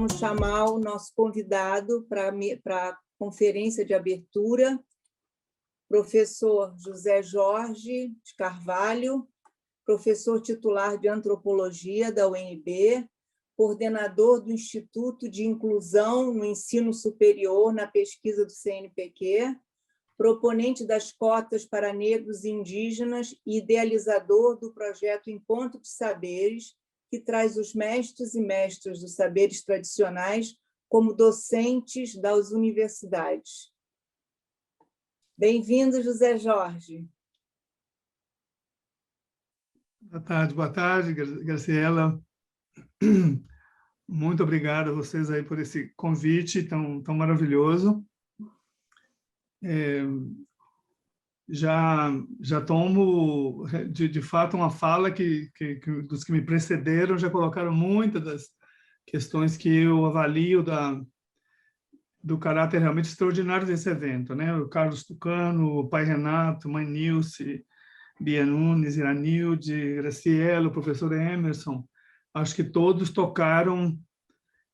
vamos chamar o nosso convidado para a conferência de abertura, professor José Jorge de Carvalho, professor titular de Antropologia da UNB, coordenador do Instituto de Inclusão no Ensino Superior na pesquisa do CNPq, proponente das cotas para negros e indígenas e idealizador do projeto Encontro de Saberes, que traz os mestres e mestras dos saberes tradicionais como docentes das universidades. Bem-vindo, José Jorge. Boa tarde, Graciela. Muito obrigado a vocês aí por esse convite tão maravilhoso. Já tomo, de fato, uma fala que dos que me precederam já colocaram muitas das questões que eu avalio do caráter realmente extraordinário desse evento, né? O Carlos Tucano, o pai Renato, mãe Nilce, Bia Nunes, Iranilde, Graciela, o professor Emerson, acho que todos tocaram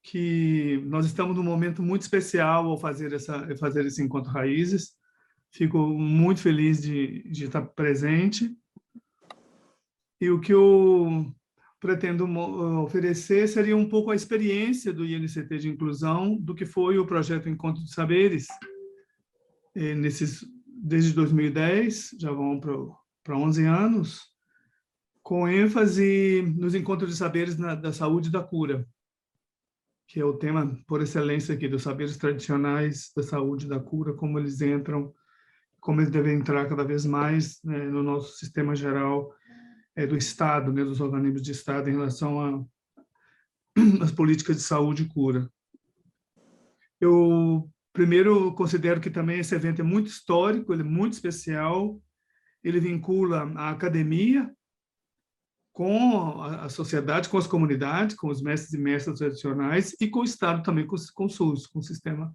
que nós estamos num momento muito especial ao fazer esse Encontro Raízes. Fico muito feliz de estar presente. E o que eu pretendo oferecer seria um pouco a experiência do INCT de inclusão, do que foi o projeto Encontro de Saberes, desde 2010, já vão para 11 anos, com ênfase nos encontros de saberes da saúde e da cura, que é o tema por excelência aqui, dos saberes tradicionais da saúde e da cura, como eles devem entrar cada vez mais, né, no nosso sistema geral do Estado, né, dos organismos de Estado em relação às políticas de saúde e cura. Eu, primeiro, considero que também esse evento é muito histórico, ele é muito especial, ele vincula a academia com a sociedade, com as comunidades, com os mestres e mestras tradicionais e com o Estado também, com o SUS, com o sistema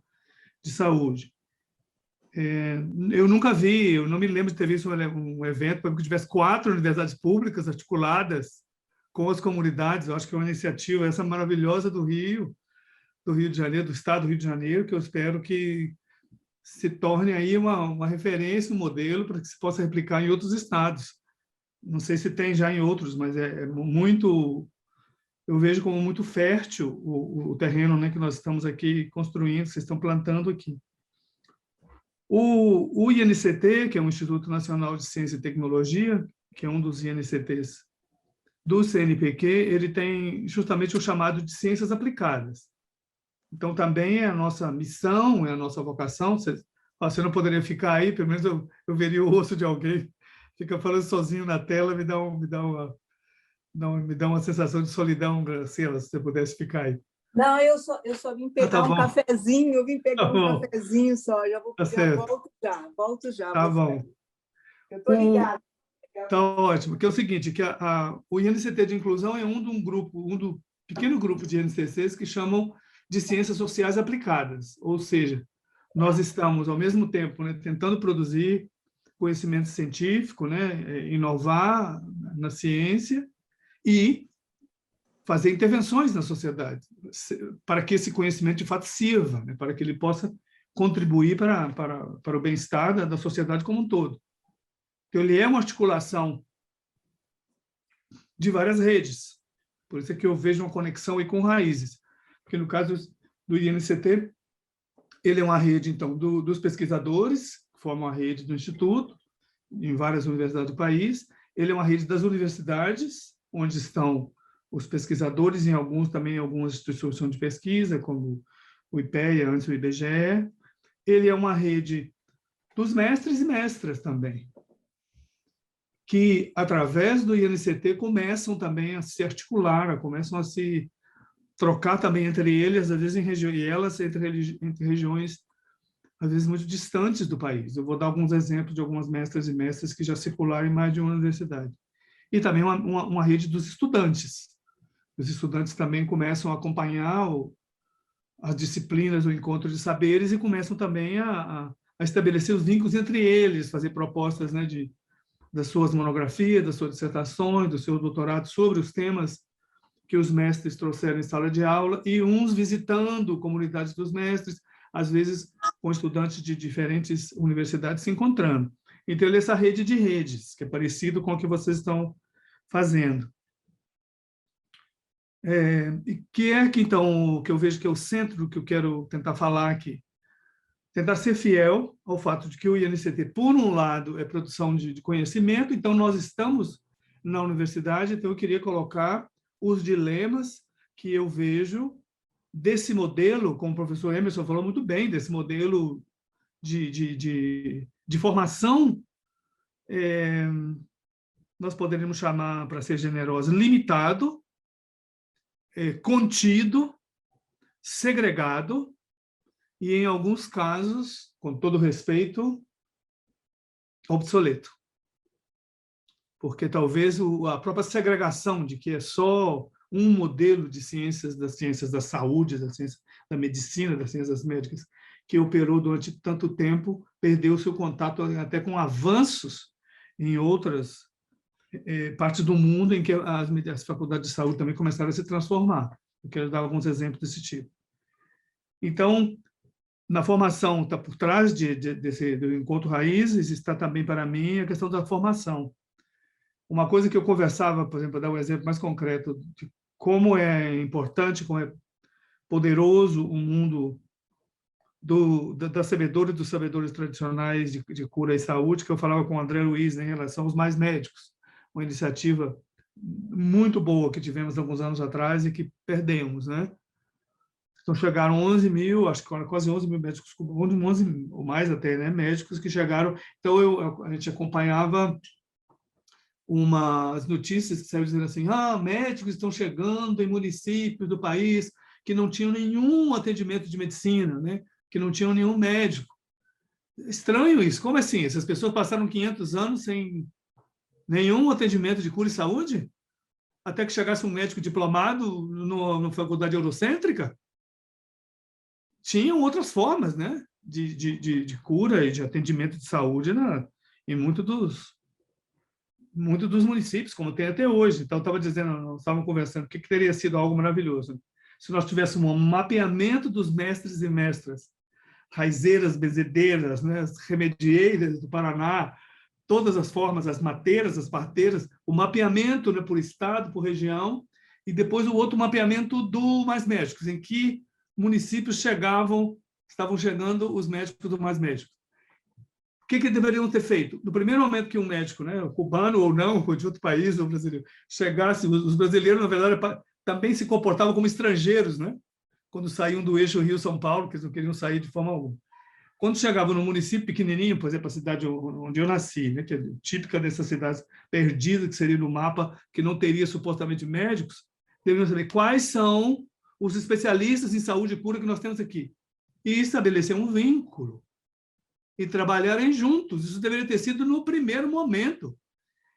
de saúde. Eu nunca vi, eu não me lembro de ter visto um evento que tivesse 4 universidades públicas articuladas com as comunidades. Eu acho que é uma iniciativa essa maravilhosa do Rio de Janeiro, do Estado do Rio de Janeiro, que eu espero que se torne aí uma referência, um modelo para que se possa replicar em outros estados. Não sei se tem já em outros, mas muito, eu vejo como muito fértil o terreno, né, que nós estamos aqui construindo, vocês estão plantando aqui. O INCT, que é o Instituto Nacional de Ciência e Tecnologia, que é um dos INCTs do CNPq, ele tem justamente o chamado de ciências aplicadas. Então, também é a nossa missão, é a nossa vocação. Você não poderia ficar aí, pelo menos eu veria o rosto de alguém, fica falando sozinho na tela, me dá uma sensação de solidão, Graciela, se você pudesse ficar aí. Não, eu só vim pegar um cafezinho, eu vim pegar um cafezinho só, já volto já. Tá bom. Eu estou ligada. Tá ótimo, que é o seguinte, que o INCT de inclusão é do pequeno grupo de INCCs que chamam de ciências sociais aplicadas, ou seja, nós estamos, ao mesmo tempo, né, tentando produzir conhecimento científico, né, inovar na ciência e fazer intervenções na sociedade, para que esse conhecimento, de fato, sirva, né, para que ele possa contribuir para o bem-estar da sociedade como um todo. Então, ele é uma articulação de várias redes, por isso é que eu vejo uma conexão aí com raízes, porque no caso do INCT, ele é uma rede, então, dos pesquisadores, que formam a rede do Instituto, em várias universidades do país, ele é uma rede das universidades, onde estão os pesquisadores, em algumas instituições de pesquisa, como o IPEA, antes o IBGE. Ele é uma rede dos mestres e mestras também, que, através do INCT, começam também a se articular, começam a se trocar também entre eles, às vezes entre regiões, às vezes muito distantes do país. Eu vou dar alguns exemplos de algumas mestras e mestres que já circularam em mais de uma universidade. E também uma rede dos estudantes. Os estudantes também começam a acompanhar as disciplinas do Encontro de Saberes e começam também a estabelecer os vínculos entre eles, fazer propostas, né, das suas monografias, das suas dissertações, dos seus doutorados sobre os temas que os mestres trouxeram em sala de aula, e uns visitando comunidades dos mestres, às vezes com estudantes de diferentes universidades se encontrando. Então, essa rede de redes, que é parecido com o que vocês estão fazendo. E que é que, então, o que eu vejo que é o centro do que eu quero tentar falar aqui. Tentar ser fiel ao fato de que o INCT, por um lado, é produção de conhecimento, então nós estamos na universidade, então eu queria colocar os dilemas que eu vejo desse modelo, como o professor Emerson falou muito bem, desse modelo de formação, nós poderíamos chamar, para ser generosos, limitado, contido, segregado, e, em alguns casos, com todo respeito, obsoleto. Porque talvez a própria segregação de que é só um modelo de ciências, das ciências da saúde, das ciências da medicina, das ciências médicas, que operou durante tanto tempo, perdeu seu contato até com avanços em outras partes do mundo em que as faculdades de saúde também começaram a se transformar. Eu quero dar alguns exemplos desse tipo. Então, na formação, está por trás do Encontro Raízes, está também, para mim, a questão da formação. Uma coisa que eu conversava, por exemplo, para dar um exemplo mais concreto, de como é importante, como é poderoso o mundo das sabedoras e dos sabedores tradicionais de cura e saúde, que eu falava com o André Luiz, né, em relação aos mais médicos, uma iniciativa muito boa que tivemos alguns anos atrás e que perdemos, né? Então, chegaram 11 mil, acho que quase 11 mil médicos, 11 ou mais até, né, médicos que chegaram. Então, a gente acompanhava umas notícias que saíram dizendo assim, médicos estão chegando em municípios do país que não tinham nenhum atendimento de medicina, né, que não tinham nenhum médico. Estranho isso. Como assim? Essas pessoas passaram 500 anos sem nenhum atendimento de cura e saúde? Até que chegasse um médico diplomado na faculdade eurocêntrica? Tinham outras formas, né, de cura e de atendimento de saúde em muitos dos municípios, como tem até hoje. Então, nós estávamos conversando, o que teria sido algo maravilhoso se nós tivéssemos um mapeamento dos mestres e mestras, raizeiras, bezedeiras, né, as remedieiras do Paraná, todas as formas, as mateiras, as parteiras, o mapeamento, né, por estado, por região, e depois o outro mapeamento do Mais Médicos, em que municípios estavam chegando os médicos do Mais Médicos. O que deveriam ter feito? No primeiro momento que um médico, né, cubano ou não, ou de outro país, ou brasileiro, chegasse, os brasileiros, na verdade, também se comportavam como estrangeiros, né? Quando saíam do eixo Rio-São Paulo, que eles não queriam sair de forma alguma. Quando chegavam no município pequenininho, por exemplo, a cidade onde eu nasci, né, que é típica dessas cidades perdidas, que seria no mapa, que não teria supostamente médicos, deveriam saber quais são os especialistas em saúde e cura que nós temos aqui. E estabelecer um vínculo. E trabalharem juntos. Isso deveria ter sido no primeiro momento.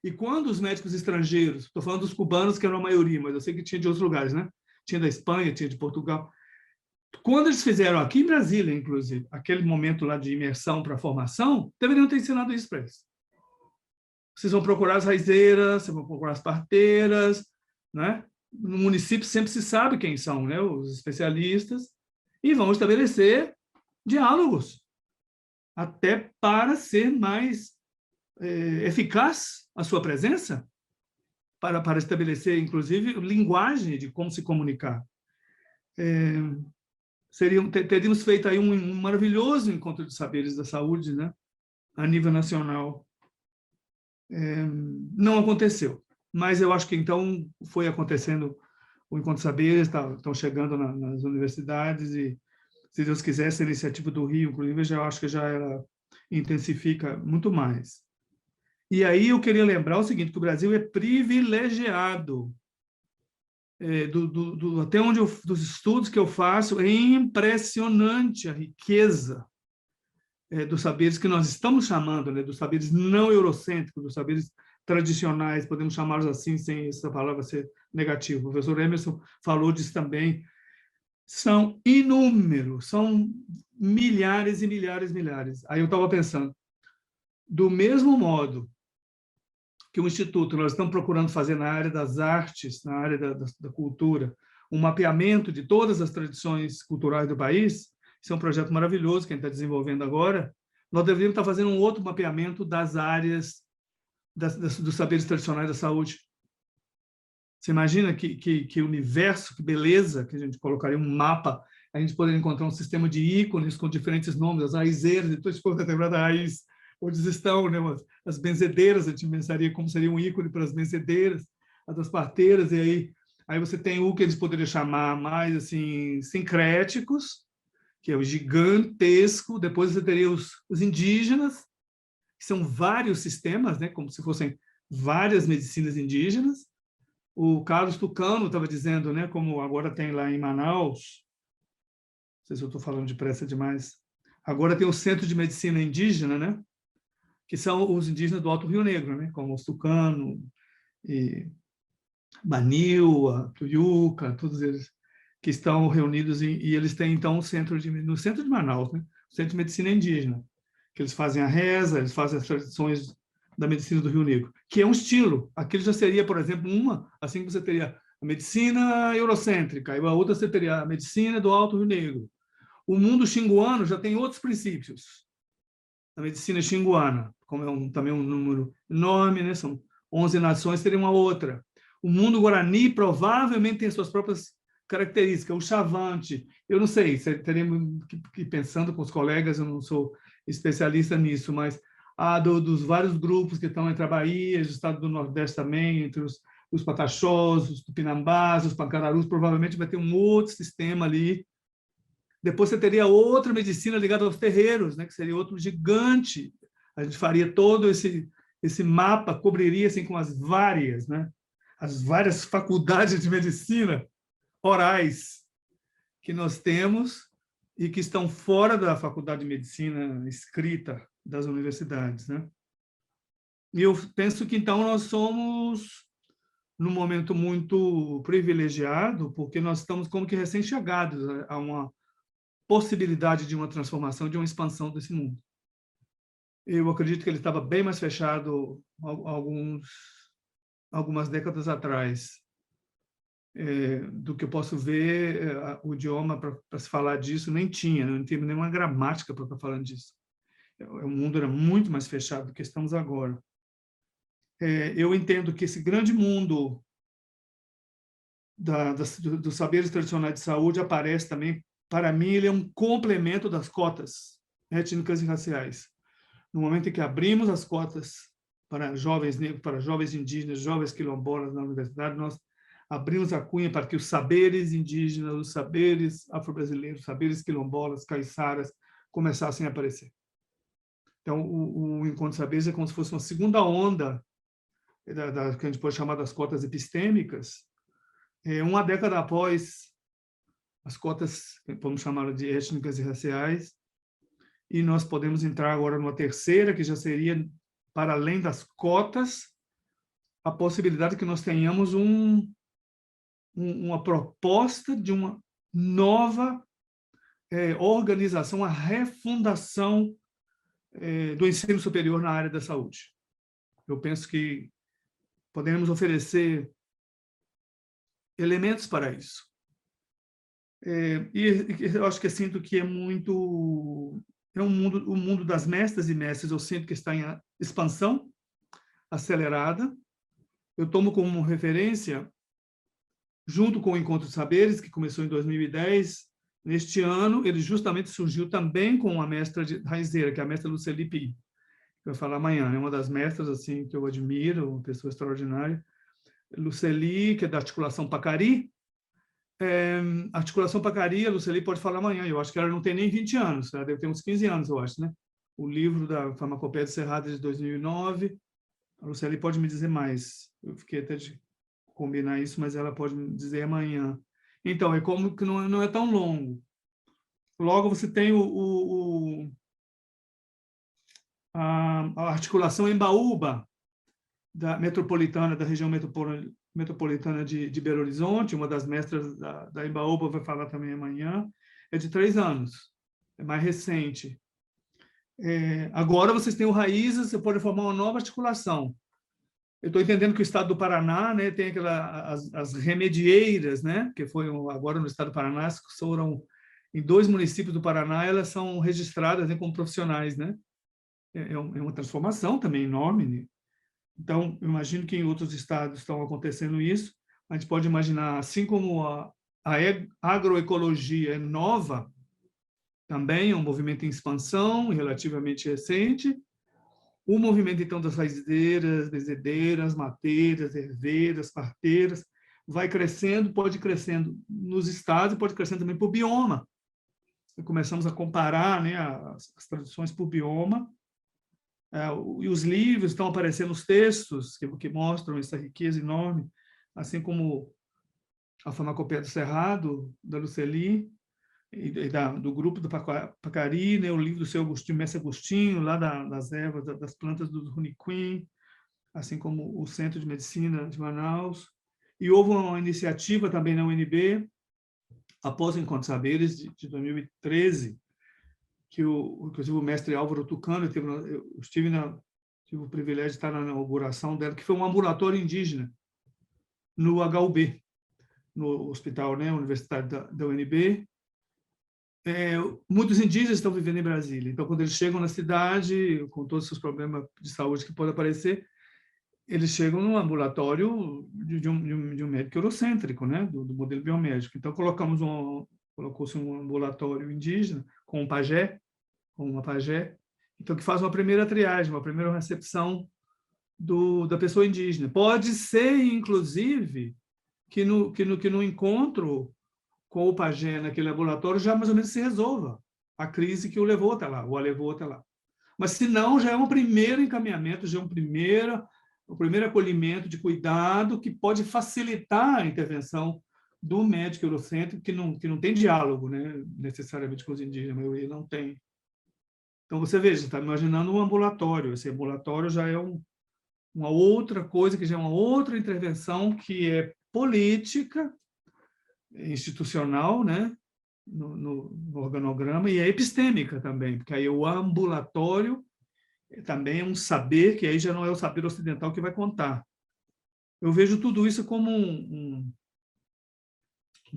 E quando os médicos estrangeiros, estou falando dos cubanos, que eram a maioria, mas eu sei que tinha de outros lugares, né? Tinha da Espanha, tinha de Portugal. Quando eles fizeram aqui em Brasília, inclusive, aquele momento lá de imersão para formação, deveriam ter ensinado isso para eles. Vocês vão procurar as raizeiras, vocês vão procurar as parteiras, né? No município sempre se sabe quem são, né, os especialistas, e vão estabelecer diálogos, até para ser mais eficaz a sua presença, para estabelecer, inclusive, linguagem de como se comunicar. Teríamos feito aí um maravilhoso encontro de saberes da saúde, né, a nível nacional. Não aconteceu, mas eu acho que então foi acontecendo o encontro de saberes, estão chegando nas universidades e, se Deus quiser, essa iniciativa do Rio, inclusive, eu acho que ela intensifica muito mais. E aí eu queria lembrar o seguinte, que o Brasil é privilegiado. Até onde dos estudos que eu faço, é impressionante a riqueza dos saberes que nós estamos chamando, né, dos saberes não eurocêntricos, dos saberes tradicionais, podemos chamá-los assim, sem essa palavra ser negativa. O professor Emerson falou disso também. São inúmeros, são milhares e milhares e milhares. Aí eu estava pensando, do mesmo modo que o Instituto, nós estamos procurando fazer na área das artes, na área da cultura, um mapeamento de todas as tradições culturais do país. Isso é um projeto maravilhoso que a gente está desenvolvendo agora. Nós deveríamos estar fazendo um outro mapeamento das áreas dos saberes tradicionais da saúde. Você imagina que universo, que beleza, que a gente colocaria um mapa, a gente poderia encontrar um sistema de ícones com diferentes nomes, as raizeiras, então se for lembrar da raiz, onde estão, né, as benzedeiras, a gente pensaria como seria um ícone para as benzedeiras, as das parteiras, e aí você tem o que eles poderiam chamar mais assim, sincréticos, que é o gigantesco, depois você teria os indígenas, que são vários sistemas, né, como se fossem várias medicinas indígenas. O Carlos Tucano estava dizendo, né, como agora tem lá em Manaus, não sei se eu estou falando depressa demais, agora tem o Centro de Medicina Indígena, né, que são os indígenas do Alto Rio Negro, né, como os Tucano, e Baniwa, Tuyuca, todos eles que estão reunidos, e eles têm, então, no centro de Manaus, né, o Centro de Medicina Indígena, que eles fazem a reza, eles fazem as tradições da medicina do Rio Negro, que é um estilo. Aquilo já seria, por exemplo, assim que você teria a medicina eurocêntrica, e a outra você teria a medicina do Alto Rio Negro. O mundo xinguano já tem outros princípios. A medicina xinguana, como é também um número enorme, né? São 11 nações, teria uma outra. O mundo guarani provavelmente tem suas próprias características. O chavante, eu não sei, teremos que ir pensando com os colegas, eu não sou especialista nisso, mas dos vários grupos que estão entre a Bahia, o estado do Nordeste também, entre os pataxós, os tupinambás, os pancararus, provavelmente vai ter um outro sistema ali. Depois você teria outra medicina ligada aos terreiros, né, que seria outro gigante. A gente faria todo esse mapa, cobriria assim, com as várias faculdades de medicina orais que nós temos e que estão fora da faculdade de medicina escrita das universidades, né? E eu penso que, então, nós somos num momento muito privilegiado, porque nós estamos como que recém-chegados a uma possibilidade de uma transformação, de uma expansão desse mundo. Eu acredito que ele estava bem mais fechado algumas décadas atrás, do que eu posso ver. O idioma para se falar disso nem tinha, não tinha nenhuma gramática para estar falando disso. O mundo era muito mais fechado do que estamos agora. Eu entendo que esse grande mundo dos saberes tradicionais de saúde aparece também, para mim, ele é um complemento das cotas étnicas e raciais. No momento em que abrimos as cotas para jovens negros, para jovens indígenas, jovens quilombolas na universidade, nós abrimos a cunha para que os saberes indígenas, os saberes afro-brasileiros, os saberes quilombolas, caiçaras, começassem a aparecer. Então, o Encontro de Saberes é como se fosse uma segunda onda que a gente pode chamar das cotas epistêmicas, uma década após as cotas, vamos chamar de étnicas e raciais, e nós podemos entrar agora numa terceira, que já seria, para além das cotas, a possibilidade que nós tenhamos uma proposta de uma nova organização, a refundação do ensino superior na área da saúde. Eu penso que podemos oferecer elementos para isso. E eu acho que eu sinto que o mundo das mestras e mestres, eu sinto que está em expansão acelerada. Eu tomo como referência, junto com o Encontro de Saberes, que começou em 2010, neste ano, ele justamente surgiu também com uma mestra raizeira, que é a mestra Luceli Pi, que vai falar amanhã. É uma das mestras assim, que eu admiro, uma pessoa extraordinária. Luceli, que é da articulação Pacari. Articulação Pacari, a Luceli pode falar amanhã. Eu acho que ela não tem nem 20 anos, ela deve ter uns 15 anos, eu acho, né? O livro da Farmacopeia de Cerrado de 2009. A Luceli pode me dizer mais. Eu fiquei até de combinar isso, mas ela pode me dizer amanhã. Então, é como que não é tão longo. Logo, você tem a articulação Embaúba, da região metropolitana de Belo Horizonte, uma das mestras da Embaúba vai falar também amanhã, é de 3 anos, é mais recente. Agora vocês têm o Raízes, você pode formar uma nova articulação. eu estou entendendo que o estado do Paraná, né, tem as remedieiras, né, que foi agora no estado do Paraná, foram em 2 municípios do Paraná, elas são registradas, né, como profissionais, né? É uma transformação também enorme, né? Então, eu imagino que em outros estados estão acontecendo isso. A gente pode imaginar, assim como a agroecologia é nova, também é um movimento em expansão, relativamente recente, o movimento, então, das raizeiras, bezedeiras, mateiras, herveiras, parteiras, vai crescendo, pode ir crescendo nos estados e pode ir crescendo também por bioma. E começamos a comparar, né, as tradições por bioma, e os livros estão aparecendo, os textos que mostram essa riqueza enorme, assim como a Farmacopeia do Cerrado, da Luceli, do grupo do Pacari, né, o livro do seu Agostinho, Mestre Agostinho, lá das ervas, das plantas do Runiquim, assim como o Centro de Medicina de Manaus. E houve uma iniciativa também na UNB, após o Encontro de Saberes, de 2013, que inclusive o mestre Álvaro Tucano, eu tive o privilégio de estar na inauguração dela, que foi um ambulatório indígena no HUB, no hospital, né, universitário da UNB. Muitos indígenas estão vivendo em Brasília, então quando eles chegam na cidade, com todos os seus problemas de saúde que podem aparecer, eles chegam num ambulatório de um médico eurocêntrico, né, do modelo biomédico. Então colocou-se um ambulatório indígena com um pajé, com uma pajé, então que faz uma primeira triagem, uma primeira recepção da pessoa indígena. Pode ser, inclusive, que no encontro com o pajé naquele laboratório já mais ou menos se resolva a crise que o levou até lá, ou a levou até lá. Mas, se não, já é um primeiro encaminhamento, já é um primeiro acolhimento de cuidado que pode facilitar a intervenção do médico eurocêntrico, que não tem diálogo, né, necessariamente com os indígenas, a maioria não tem. Então, você veja, está imaginando um ambulatório. Esse ambulatório já é uma outra coisa, que já é uma outra intervenção que é política, institucional, né, no organograma, e é epistêmica também, porque aí o ambulatório também é um saber, que aí já não é o saber ocidental que vai contar. Eu vejo tudo isso como um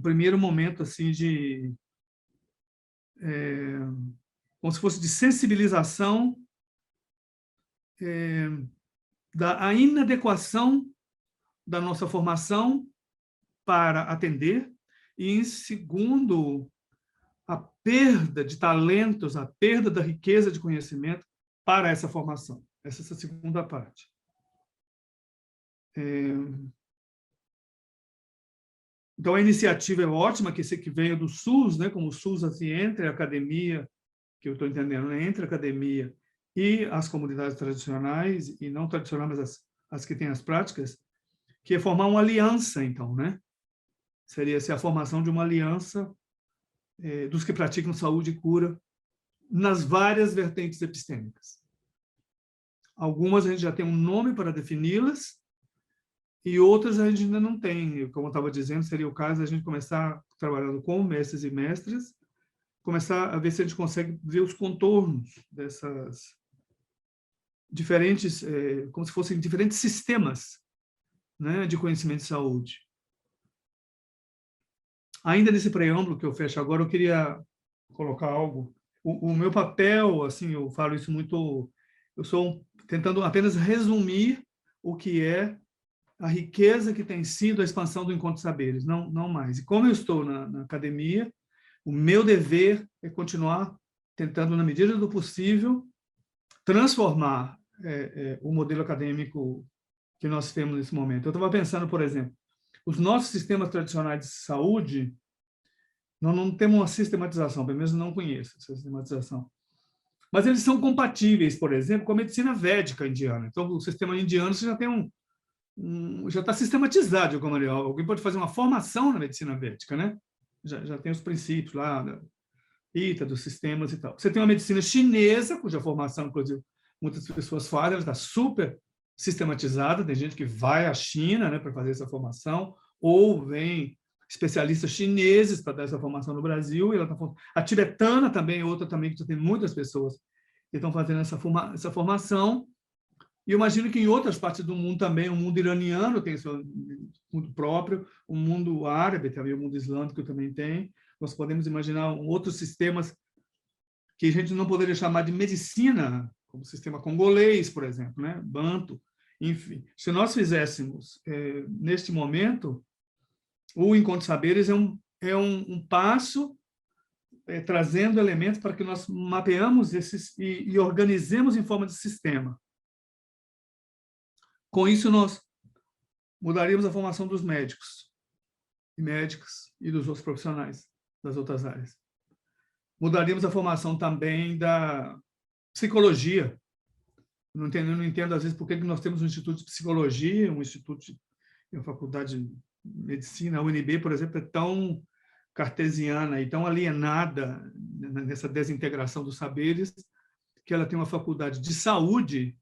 primeiro momento assim como se fosse de sensibilização da inadequação da nossa formação para atender, e, em segundo, a perda de talentos, a perda da riqueza de conhecimento para essa formação. Essa é a segunda parte. Então, a iniciativa é ótima, que veio do SUS, né, como o SUS, assim, entre a academia, que eu estou entendendo, né, entre a academia e as comunidades tradicionais, e não tradicionais, mas as que têm as práticas, que é formar uma aliança, então, né? Seria a formação de uma aliança dos que praticam saúde e cura nas várias vertentes epistêmicas. Algumas a gente já tem um nome para defini-las, e outras a gente ainda não tem. Como eu estava dizendo, seria o caso de a gente começar trabalhando com mestres e mestras, começar a ver se a gente consegue ver os contornos dessas diferentes, como se fossem diferentes sistemas, né, de conhecimento de saúde. Ainda nesse preâmbulo que eu fecho agora, eu queria colocar algo. O meu papel, assim, eu falo isso muito, eu sou tentando apenas resumir o que é a riqueza que tem sido a expansão do Encontro de Saberes, não mais. E como eu estou na academia, o meu dever é continuar tentando, na medida do possível, transformar o modelo acadêmico que nós temos nesse momento. Eu estava pensando, por exemplo, os nossos sistemas tradicionais de saúde, nós não temos uma sistematização, pelo menos não conheço essa sistematização. Mas eles são compatíveis, por exemplo, com a medicina védica indiana. Então, o sistema indiano você já tem já está sistematizado de alguma maneira. Alguém pode fazer uma formação na medicina védica, né? Já tem os princípios lá, da Ita, dos sistemas e tal. Você tem uma medicina chinesa, cuja formação, inclusive, muitas pessoas fazem, ela está super sistematizada. Tem gente que vai à China, né, para fazer essa formação, ou vem especialistas chineses para dar essa formação no Brasil. E a tibetana também é outra também, que já tem muitas pessoas que estão fazendo essa formação. E eu imagino que em outras partes do mundo também, o mundo iraniano tem seu mundo próprio, o mundo árabe também, o mundo islâmico também tem. Nós podemos imaginar outros sistemas que a gente não poderia chamar de medicina, como o sistema congolês, por exemplo, né? Banto, enfim. Se nós fizéssemos, neste momento, o Encontro de Saberes é um passo trazendo elementos para que nós mapeamos esses e organizemos em forma de sistema. Com isso, nós mudaríamos a formação dos médicos e médicas e dos outros profissionais das outras áreas. Mudaríamos a formação também da psicologia. Eu não entendo, às vezes, por que nós temos um instituto de psicologia, um instituto de uma faculdade de medicina, a UNB, por exemplo, é tão cartesiana e tão alienada nessa desintegração dos saberes, que ela tem uma faculdade de saúde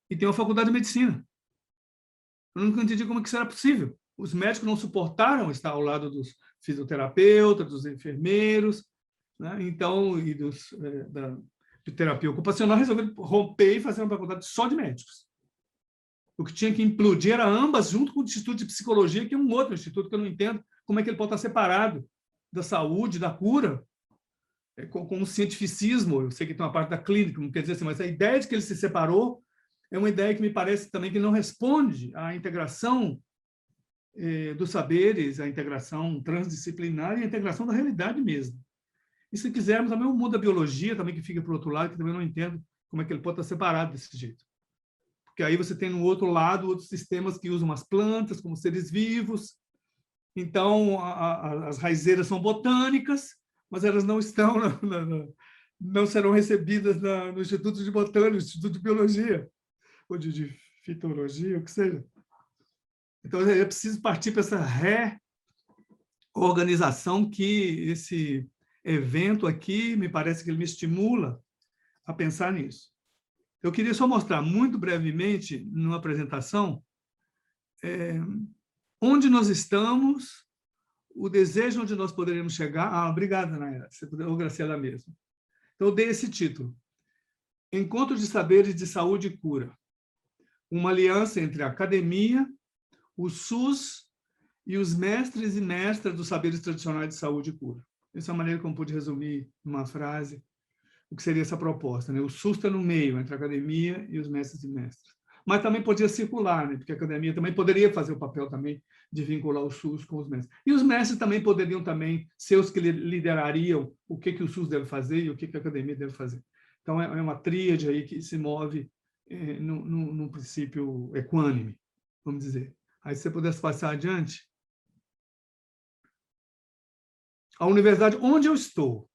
e tem uma faculdade de medicina. Eu nunca entendi como que isso era possível. Os médicos não suportaram estar ao lado dos fisioterapeutas, dos enfermeiros, né? Então, e de terapia ocupacional, resolveram romper e fazer uma faculdade só de médicos. O que tinha que implodir era ambas, junto com o Instituto de Psicologia, que é um outro instituto que eu não entendo como é que ele pode estar separado da saúde, da cura, com um cientificismo. Eu sei que tem uma parte da clínica, não quer dizer assim, mas a ideia de que ele se separou é uma ideia que me parece também que não responde à integração dos saberes, à integração transdisciplinar e à integração da realidade mesmo. E se quisermos, também o mundo da biologia, também que fica para o outro lado, que também não entendo como é que ele pode estar separado desse jeito. Porque aí você tem no outro lado outros sistemas que usam as plantas como seres vivos. Então, as raizeiras são botânicas, mas elas não estão, não serão recebidas no Instituto de Botânica, no Instituto de Biologia, ou de fitologia, o que seja. Então, é preciso partir para essa reorganização que esse evento aqui, me parece que ele me estimula a pensar nisso. Eu queria só mostrar muito brevemente, numa apresentação, onde nós estamos, o desejo onde nós poderíamos chegar. Obrigado, Nayara. Ou Graciela mesmo. Então, eu dei esse título. Encontro de Saberes de Saúde e Cura. Uma aliança entre a academia, o SUS e os mestres e mestras dos saberes tradicionais de saúde e cura. Essa é a maneira como pude resumir numa frase o que seria essa proposta, né? O SUS está no meio, entre a academia e os mestres e mestras. Mas também podia circular, né? Porque a academia também poderia fazer o papel também de vincular o SUS com os mestres. E os mestres também poderiam também ser os que liderariam o que o SUS deve fazer e o que a academia deve fazer. Então, é uma tríade aí que se move num princípio equânime, vamos dizer. Aí, se você pudesse passar adiante. A universidade onde eu estou,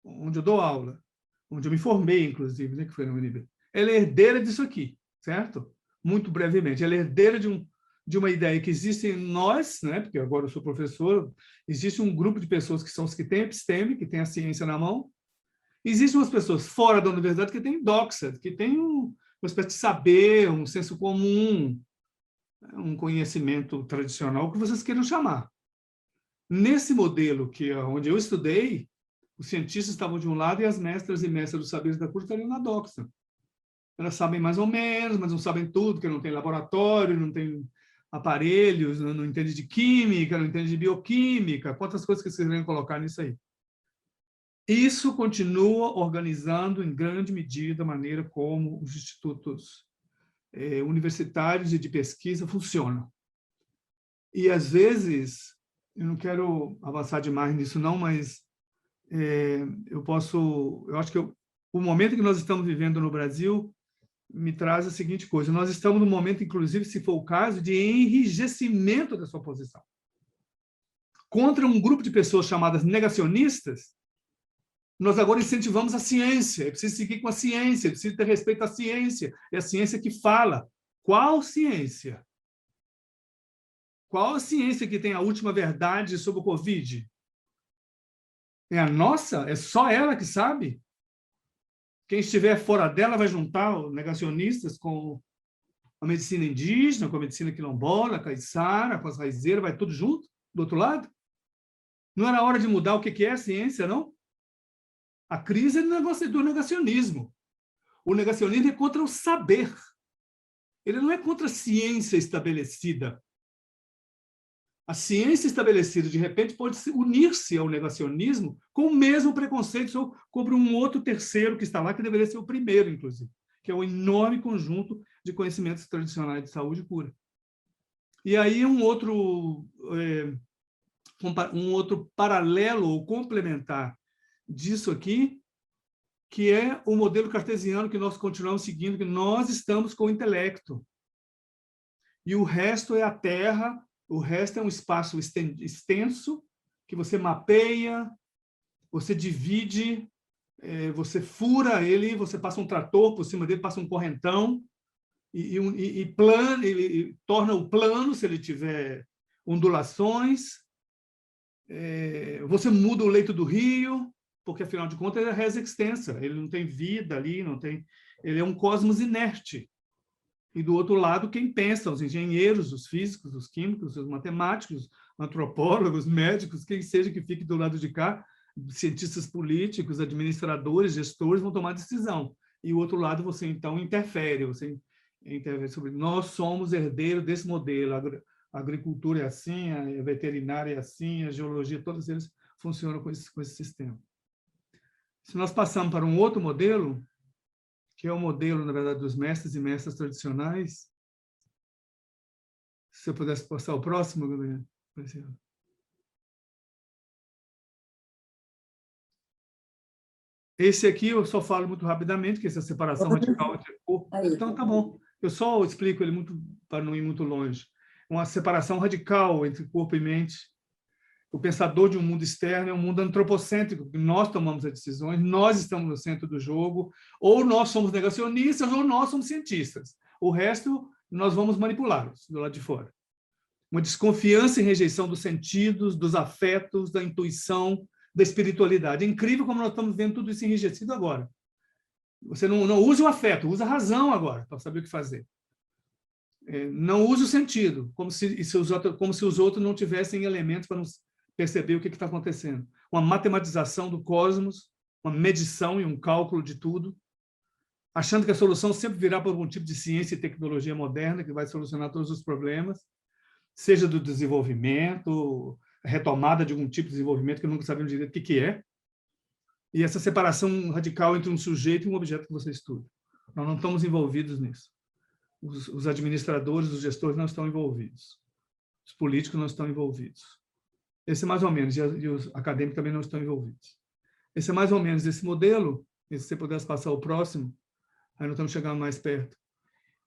onde eu dou aula, onde eu me formei, inclusive, né, que foi na UNB, ela é herdeira disso aqui, certo? Muito brevemente. Ela é herdeira de uma ideia que existe em nós, né, porque agora eu sou professor, existe um grupo de pessoas que são os que têm episteme, que têm a ciência na mão. Existem umas pessoas fora da universidade que têm doxa, que têm uma espécie de saber, um senso comum, um conhecimento tradicional, o que vocês queiram chamar. Nesse modelo onde eu estudei, os cientistas estavam de um lado e as mestras e mestras dos saberes da cura estariam na doxa. Elas sabem mais ou menos, mas não sabem tudo, porque não tem laboratório, não tem aparelhos, não entende de química, não entende de bioquímica, quantas coisas que vocês querem colocar nisso aí. Isso continua organizando, em grande medida, a maneira como os institutos universitários e de pesquisa funcionam. E, às vezes, eu não quero avançar demais nisso, não, mas eu acho que o momento que nós estamos vivendo no Brasil me traz a seguinte coisa: nós estamos num momento, inclusive, se for o caso, de enrijecimento da sua posição. Contra um grupo de pessoas chamadas negacionistas, nós agora incentivamos a ciência. É preciso seguir com a ciência, é preciso ter respeito à ciência. É a ciência que fala. Qual ciência? Qual a ciência que tem a última verdade sobre o Covid? É a nossa? É só ela que sabe? Quem estiver fora dela vai juntar os negacionistas com a medicina indígena, com a medicina quilombola, caiçara, com as raizeiras, vai tudo junto, do outro lado? Não era hora de mudar o que é a ciência, não? A crise é do negacionismo. O negacionismo é contra o saber. ele não é contra a ciência estabelecida. A ciência estabelecida, de repente, pode unir-se ao negacionismo com o mesmo preconceito sobre um outro terceiro que está lá, que deveria ser o primeiro, inclusive, que é o enorme conjunto de conhecimentos tradicionais de saúde e cura. E aí um outro paralelo ou complementar disso aqui, que é o modelo cartesiano que nós continuamos seguindo, que nós estamos com o intelecto. E o resto é a Terra, o resto é um espaço extenso, que você mapeia, você divide, você fura ele, você passa um trator por cima dele, passa um correntão, e torna-o plano, se ele tiver ondulações. Você muda o leito do rio, porque, afinal de contas, ele é res extensa, ele não tem vida ali, ele é um cosmos inerte. E, do outro lado, quem pensa? Os engenheiros, os físicos, os químicos, os matemáticos, antropólogos, médicos, quem seja que fique do lado de cá, cientistas políticos, administradores, gestores, vão tomar decisão. E, o outro lado, você, então, interfere sobre... Nós somos herdeiros desse modelo. A agricultura é assim, a veterinária é assim, a geologia, todos eles funcionam com esse sistema. Se nós passarmos para um outro modelo, que é o modelo, na verdade, dos mestres e mestras tradicionais. Se eu pudesse passar o próximo, Gabriel. Esse aqui eu só falo muito rapidamente, que essa separação radical entre corpo. Então, tá bom. Eu só explico ele para não ir muito longe. Uma separação radical entre corpo e mente. O pensador de um mundo externo é um mundo antropocêntrico, que nós tomamos as decisões, nós estamos no centro do jogo, ou nós somos negacionistas, ou nós somos cientistas. O resto, nós vamos manipulá-los do lado de fora. Uma desconfiança e rejeição dos sentidos, dos afetos, da intuição, da espiritualidade. É incrível como nós estamos vendo tudo isso enrijecido agora. Você não usa o afeto, usa a razão agora, para saber o que fazer. Não usa o sentido, como se os outros não tivessem elementos para nos perceber o que está acontecendo. Uma matematização do cosmos, uma medição e um cálculo de tudo, achando que a solução sempre virá por algum tipo de ciência e tecnologia moderna que vai solucionar todos os problemas, seja do desenvolvimento, retomada de algum tipo de desenvolvimento que nunca sabemos direito o que é, e essa separação radical entre um sujeito e um objeto que você estuda. Nós não estamos envolvidos nisso. Os administradores, os gestores não estão envolvidos. Os políticos não estão envolvidos. Esse é mais ou menos, e os acadêmicos também não estão envolvidos. Esse é mais ou menos esse modelo, e se você pudesse passar o próximo, aí nós estamos chegando mais perto,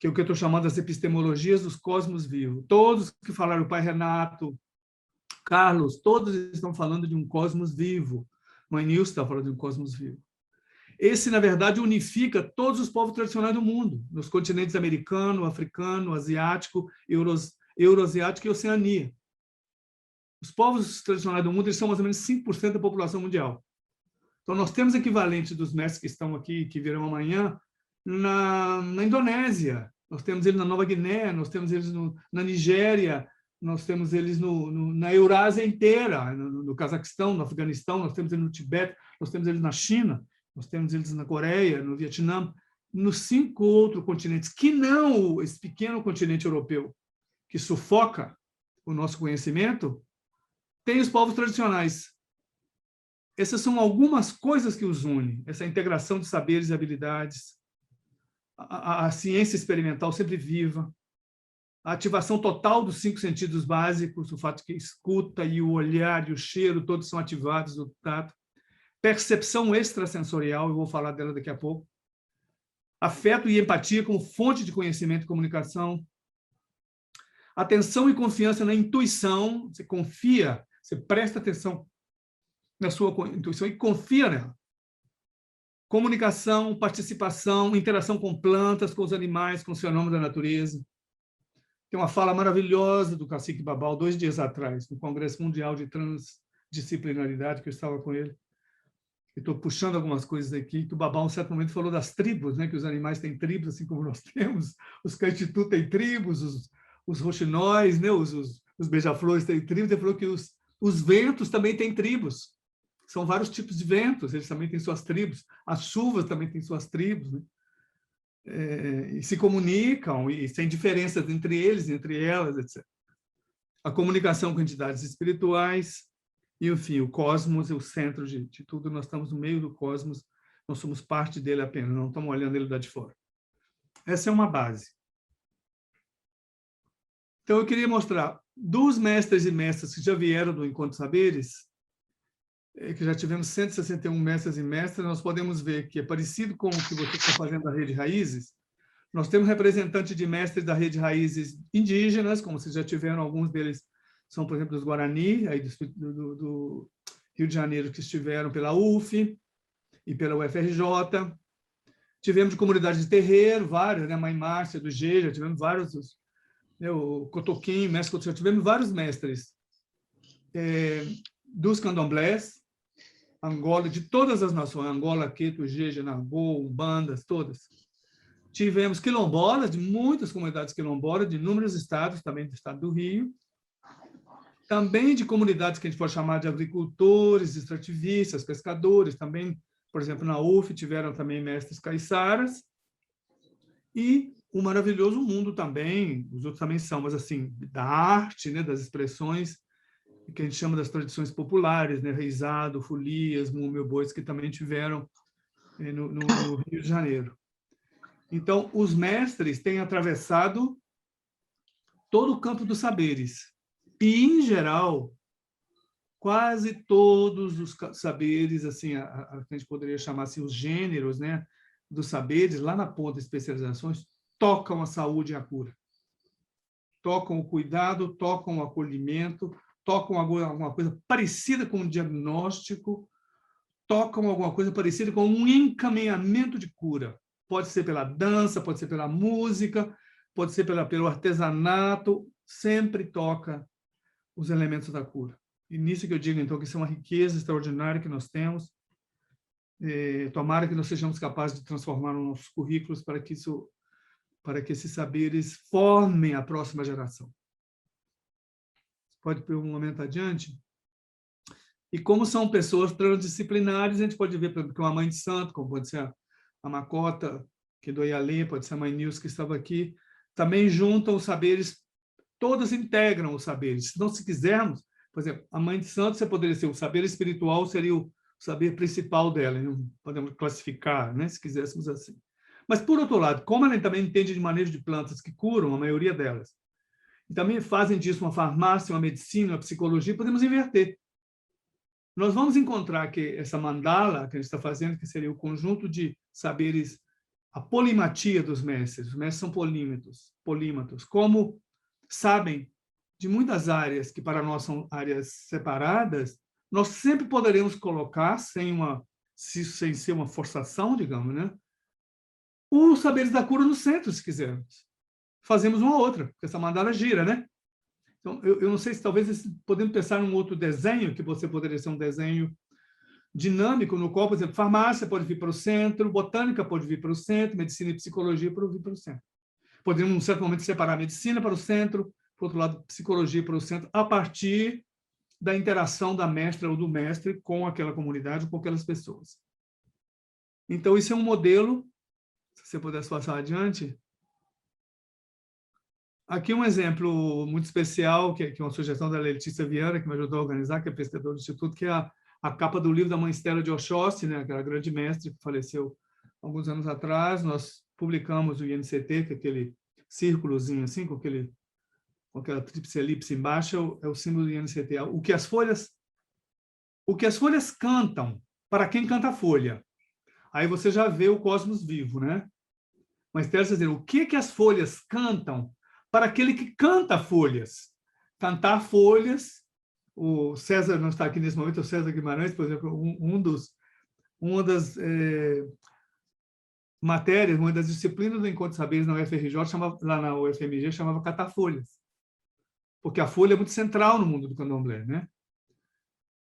que é o que eu estou chamando das epistemologias dos cosmos vivos. Todos que falaram, o pai Renato, Carlos, todos estão falando de um cosmos vivo. Mãe Nilce está falando de um cosmos vivo. Esse, na verdade, unifica todos os povos tradicionais do mundo, nos continentes americano, africano, asiático, euroasiático e Oceania. Os povos tradicionais do mundo eles são mais ou menos 5% da população mundial. Então, nós temos equivalente dos mestres que estão aqui, que virão amanhã, na Indonésia, nós temos eles na Nova Guiné, nós temos eles na Nigéria, nós temos eles na Eurásia inteira, no Cazaquistão, no Afeganistão, nós temos eles no Tibete, nós temos eles na China, nós temos eles na Coreia, no Vietnã, nos 5 outros continentes, que não esse pequeno continente europeu, que sufoca o nosso conhecimento, tem os povos tradicionais. Essas são algumas coisas que os unem, essa integração de saberes e habilidades, a ciência experimental sempre viva, a ativação total dos 5 sentidos básicos, o fato que a escuta e o olhar e o cheiro todos são ativados, o tato, percepção extrasensorial, eu vou falar dela daqui a pouco, afeto e empatia como fonte de conhecimento e comunicação, atenção e confiança na intuição, você confia, você presta atenção na sua intuição e confia nela. Comunicação, participação, interação com plantas, com os animais, com os fenômenos da natureza. Tem uma fala maravilhosa do cacique Babal, 2 dias atrás, no Congresso Mundial de Transdisciplinaridade, que eu estava com ele. Estou puxando algumas coisas aqui, que o Babal, em um certo momento, falou das tribos, né? Que os animais têm tribos, assim como nós temos. Os caititu têm tribos, os roxinóis, né? Os beija-flores têm tribos. Ele falou que os ventos também têm tribos. São vários tipos de ventos, eles também têm suas tribos. As chuvas também têm suas tribos, né? e se comunicam, e sem diferenças entre eles, entre elas, etc. A comunicação com entidades espirituais, e, enfim, o cosmos é o centro de tudo, nós estamos no meio do cosmos, nós somos parte dele apenas, não estamos olhando ele lá de fora. Essa é uma base. Então, eu queria mostrar dos mestres e mestras que já vieram do Encontro Saberes, que já tivemos 161 mestres e mestras, nós podemos ver que é parecido com o que você está fazendo na Rede Raízes. Nós temos representantes de mestres da Rede Raízes indígenas, como vocês já tiveram, alguns deles são, por exemplo, dos Guarani, aí do Rio de Janeiro, que estiveram pela UF e pela UFRJ. Tivemos de comunidade de terreiro, várias, né? A Mãe Márcia, do Geja, tivemos vários, né? O Cotoquinho, mestre Cotoquinho, tivemos vários mestres dos candomblés, Angola, de todas as nações, Angola, Queto, Geja, Nagô, Umbandas, todas. Tivemos quilombolas, de muitas comunidades quilombolas, de inúmeros estados, também do estado do Rio. Também de comunidades que a gente pode chamar de agricultores, extrativistas, pescadores, também, por exemplo, na UF tiveram também mestres caiçaras. E o maravilhoso mundo também, os outros também são, mas assim, da arte, né, das expressões, que a gente chama das tradições populares, né, reizado, folias, múmio, bois, que também tiveram no Rio de Janeiro. Então, os mestres têm atravessado todo o campo dos saberes. E, em geral, quase todos os saberes, assim, a gente poderia chamar assim, os gêneros, né, dos saberes, lá na ponta, especializações, tocam a saúde e a cura. Tocam o cuidado, tocam o acolhimento, tocam alguma coisa parecida com um diagnóstico, tocam alguma coisa parecida com um encaminhamento de cura. Pode ser pela dança, pode ser pela música, pode ser pelo artesanato, sempre toca os elementos da cura. E nisso que eu digo, então, que isso é uma riqueza extraordinária que nós temos. Tomara que nós sejamos capazes de transformar nos nossos currículos para que esses saberes formem a próxima geração. Pode ir um momento adiante? E como são pessoas transdisciplinares, a gente pode ver, por exemplo, que uma mãe de santo, como pode ser a Macota, que é do Ialê, pode ser a mãe Nilce, que estava aqui, também juntam os saberes, todas integram os saberes. Se não se quisermos, por exemplo, a mãe de santo, você poderia ser o saber espiritual, seria o saber principal dela, não podemos classificar, né, se quiséssemos assim. Mas, por outro lado, como ela também entende de manejo de plantas que curam, a maioria delas, e também fazem disso uma farmácia, uma medicina, uma psicologia, podemos inverter. Nós vamos encontrar que essa mandala que a gente está fazendo, que seria o conjunto de saberes, a polimatia dos mestres. Os mestres são polímatos, como sabem de muitas áreas que para nós são áreas separadas, nós sempre poderemos colocar, sem ser uma forçação, digamos, né, os saberes da cura no centro, se quisermos. Fazemos uma outra, porque essa mandala gira, né? Então, eu não sei se talvez podemos pensar em um outro desenho, que você poderia ser um desenho dinâmico, no qual, por exemplo, farmácia pode vir para o centro, botânica pode vir para o centro, medicina e psicologia pode vir para o centro. Podemos, em um certo momento, separar a medicina para o centro, por outro lado, psicologia para o centro, a partir da interação da mestra ou do mestre com aquela comunidade, com aquelas pessoas. Então, isso é um modelo, se você pudesse passar adiante. Aqui um exemplo muito especial, que é uma sugestão da Letícia Viana, que me ajudou a organizar, que é pesquisadora do Instituto, que é a capa do livro da Mãe Estela de Oxóssi, né, aquela grande mestre que faleceu alguns anos atrás. Nós publicamos o INCT, que é aquele círculozinho assim, com aquela tríplice elipse embaixo, é o símbolo do INCT. O que as folhas cantam, para quem canta a folha. Aí você já vê o cosmos vivo, né? Mas quero dizer, o que as folhas cantam para aquele que canta folhas? Cantar folhas, o César não está aqui nesse momento, o César Guimarães, por exemplo, uma das matérias, uma das disciplinas do Encontro de Saberes na UFRJ, lá na UFMG, chamava Catar Folhas, porque a folha é muito central no mundo do candomblé, né?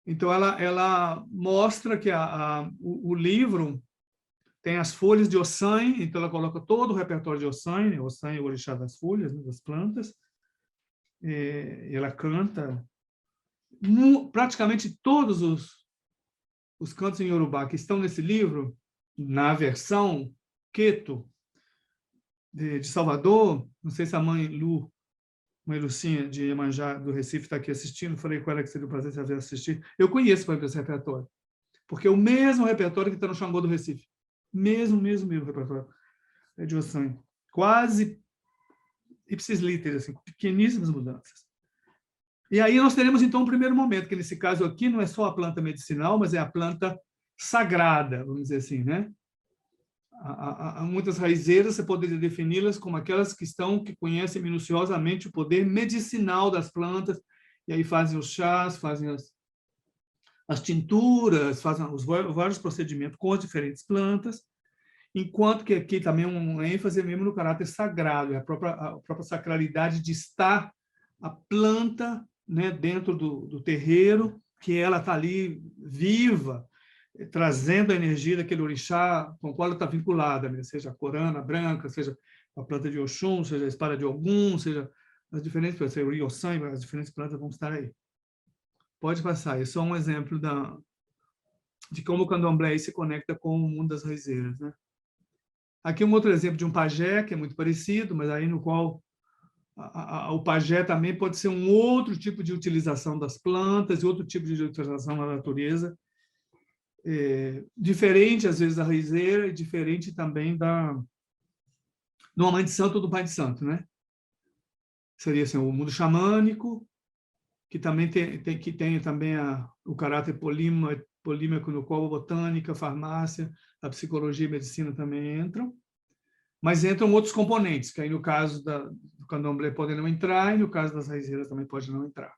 Então, ela mostra que o livro tem as folhas de Ossanha, então ela coloca todo o repertório de Ossanha, né? Ossanha é o orixá das folhas, né? Das plantas, e ela canta praticamente todos os cantos em Yorubá que estão nesse livro, na versão Queto, de Salvador, não sei se a mãe Lucinha de Iemanjá, do Recife, está aqui assistindo, falei com ela que seria um prazer se ela viesse assistir. Eu conheço, por exemplo, esse repertório, porque é o mesmo repertório que está no Xangô do Recife. Mesmo repertório. É de Ossanha. Quase ipsis literis, assim, pequeníssimas mudanças. E aí nós teremos, então, um primeiro momento, que nesse caso aqui não é só a planta medicinal, mas é a planta sagrada, vamos dizer assim, né? Há muitas raizeiras, você poderia defini-las como aquelas que conhecem minuciosamente o poder medicinal das plantas, e aí fazem os chás, fazem as tinturas, fazem os vários procedimentos com as diferentes plantas, enquanto que aqui também um ênfase mesmo no caráter sagrado, a própria sacralidade de estar a planta, né, dentro do terreiro, que ela está ali viva, trazendo a energia daquele orixá com o qual ela está vinculada, né? Seja a corana branca, seja a planta de Oxum, seja a espada de Ogum, seja as diferentes plantas, o Riosan, as diferentes plantas vão estar aí. Pode passar, é só um exemplo de como o candomblé se conecta com o mundo das raizeiras, né? Aqui um outro exemplo de um pajé, que é muito parecido, mas aí no qual o pajé também pode ser um outro tipo de utilização das plantas e outro tipo de utilização da natureza, diferente, às vezes, da raizeira e diferente também do Mãe de Santo ou do Pai de Santo, né? Seria assim, o mundo xamânico, que também tem também o caráter polímico, no qual a botânica, a farmácia, a psicologia e a medicina também entram, mas entram outros componentes, que aí no caso do candomblé podem não entrar, e no caso das raizeiras também pode não entrar.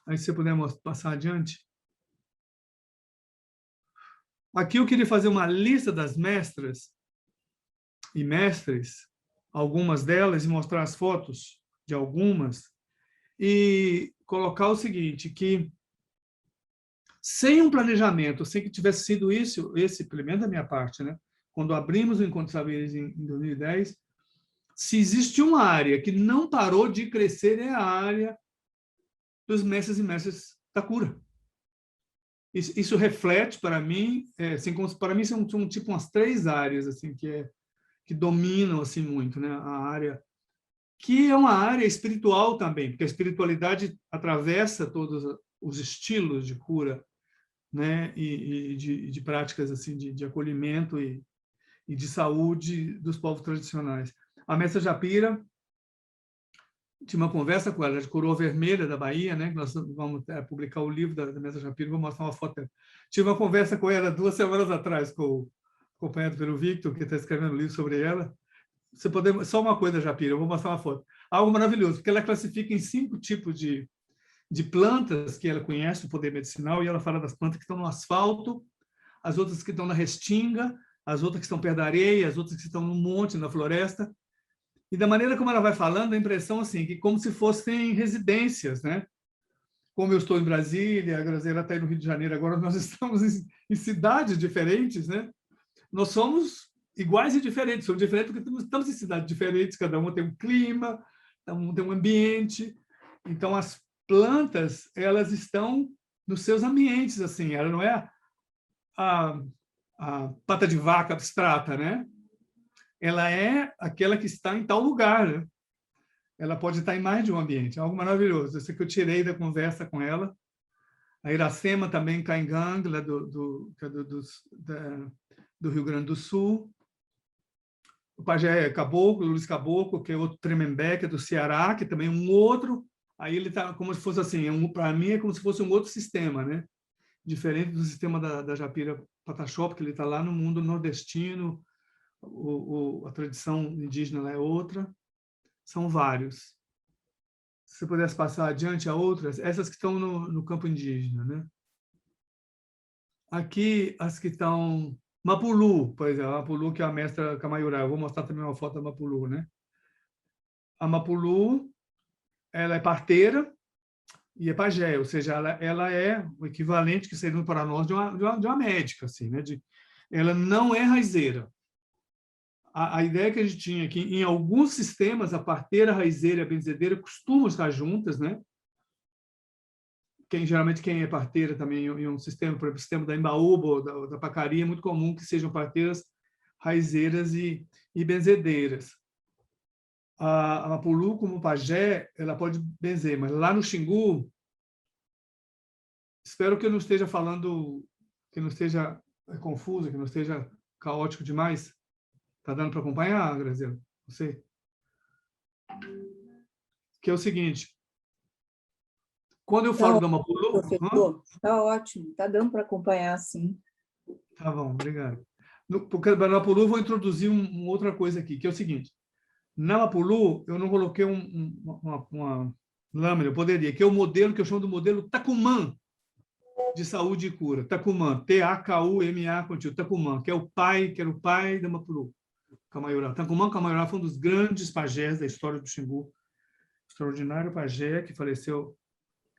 Aí, se você puder passar adiante. Aqui eu queria fazer uma lista das mestras e mestres, algumas delas, e mostrar as fotos de algumas, e colocar o seguinte, que sem um planejamento, sem que tivesse sido esse pelo menos da minha parte, né? Quando abrimos o Encontro Saberes em 2010, se existe uma área que não parou de crescer, é a área dos mestres e mestres da cura. Isso reflete, para mim, assim, para mim são tipo umas 3 áreas assim, que dominam assim, muito, né? A área que é uma área espiritual também, porque a espiritualidade atravessa todos os estilos de cura, né? E de práticas assim, de acolhimento e de saúde dos povos tradicionais. A mestra Japira, tinha uma conversa com ela, de Coroa Vermelha, da Bahia, né? Nós vamos publicar o livro da mestra Japira, vou mostrar uma foto dela. Tive uma conversa com ela 2 semanas atrás, com o companheiro pelo Victor, que está escrevendo um livro sobre ela. Só uma coisa, Japira, eu vou mostrar uma foto. Algo maravilhoso, porque ela classifica em 5 tipos de plantas que ela conhece, o poder medicinal, e ela fala das plantas que estão no asfalto, as outras que estão na restinga, as outras que estão perto da areia, as outras que estão no monte, na floresta. E da maneira como ela vai falando, a impressão assim, que como se fossem residências, né? Como eu estou em Brasília, a Graziela está aí no Rio de Janeiro, agora nós estamos em cidades diferentes, né? Nós somos iguais e diferentes, somos diferentes porque estamos em cidades diferentes, cada uma tem um clima, cada um tem um ambiente. Então, as plantas, elas estão nos seus ambientes, assim, ela não é a pata de vaca abstrata, né? Ela é aquela que está em tal lugar, né? Ela pode estar em mais de um ambiente, é algo maravilhoso. Isso que eu tirei da conversa com ela. A Iracema também, Caingang, lá do Rio Grande do Sul. O pajé Caboclo, Luiz Caboclo, que é outro Tremembé, que é do Ceará, que também é um outro. Aí ele está como se fosse assim, para mim é como se fosse um outro sistema, né? Diferente do sistema da Japira Pataxó, que ele está lá no mundo nordestino, a tradição indígena lá é outra. São vários. Se você pudesse passar adiante a outras, essas que estão no campo indígena, né? Aqui, as que estão... Mapulu, por exemplo, a Mapulu, que é a mestra Kamayurá. Eu vou mostrar também uma foto da Mapulu, né? A Mapulu, ela é parteira e é pajé, ou seja, ela é o equivalente que seria para nós de uma médica, assim, né? Ela não é raizeira. A ideia que a gente tinha aqui, em alguns sistemas, a parteira, a raizeira e a benzedeira costumam estar juntas, né? Geralmente quem é parteira também em um sistema, por exemplo, o sistema da Embaúba ou da Pacari, é muito comum que sejam parteiras raizeiras e benzedeiras. A Mapulu, como pajé, ela pode benzer, mas lá no Xingu, espero que eu não esteja falando, que não esteja confuso, que não esteja caótico demais. Está dando para acompanhar, Graziela? Não sei. Que é o seguinte, quando eu falo da Mapulu... Professor, está ótimo, está dando para acompanhar, sim. Tá bom, obrigado. Porque na Mapulu eu vou introduzir uma outra coisa aqui, que é o seguinte. Na Mapulu, eu não coloquei uma lâmina, eu poderia, que é o modelo que eu chamo do modelo Tacumã de saúde e cura. Tacumã, T-A-K-U-M-A, contigo, Tacumã, que é o pai, que era o pai da Mapulu. Camaiorá. Tacumã Camaiorá foi um dos grandes pajés da história do Xingu. Extraordinário pajé, que faleceu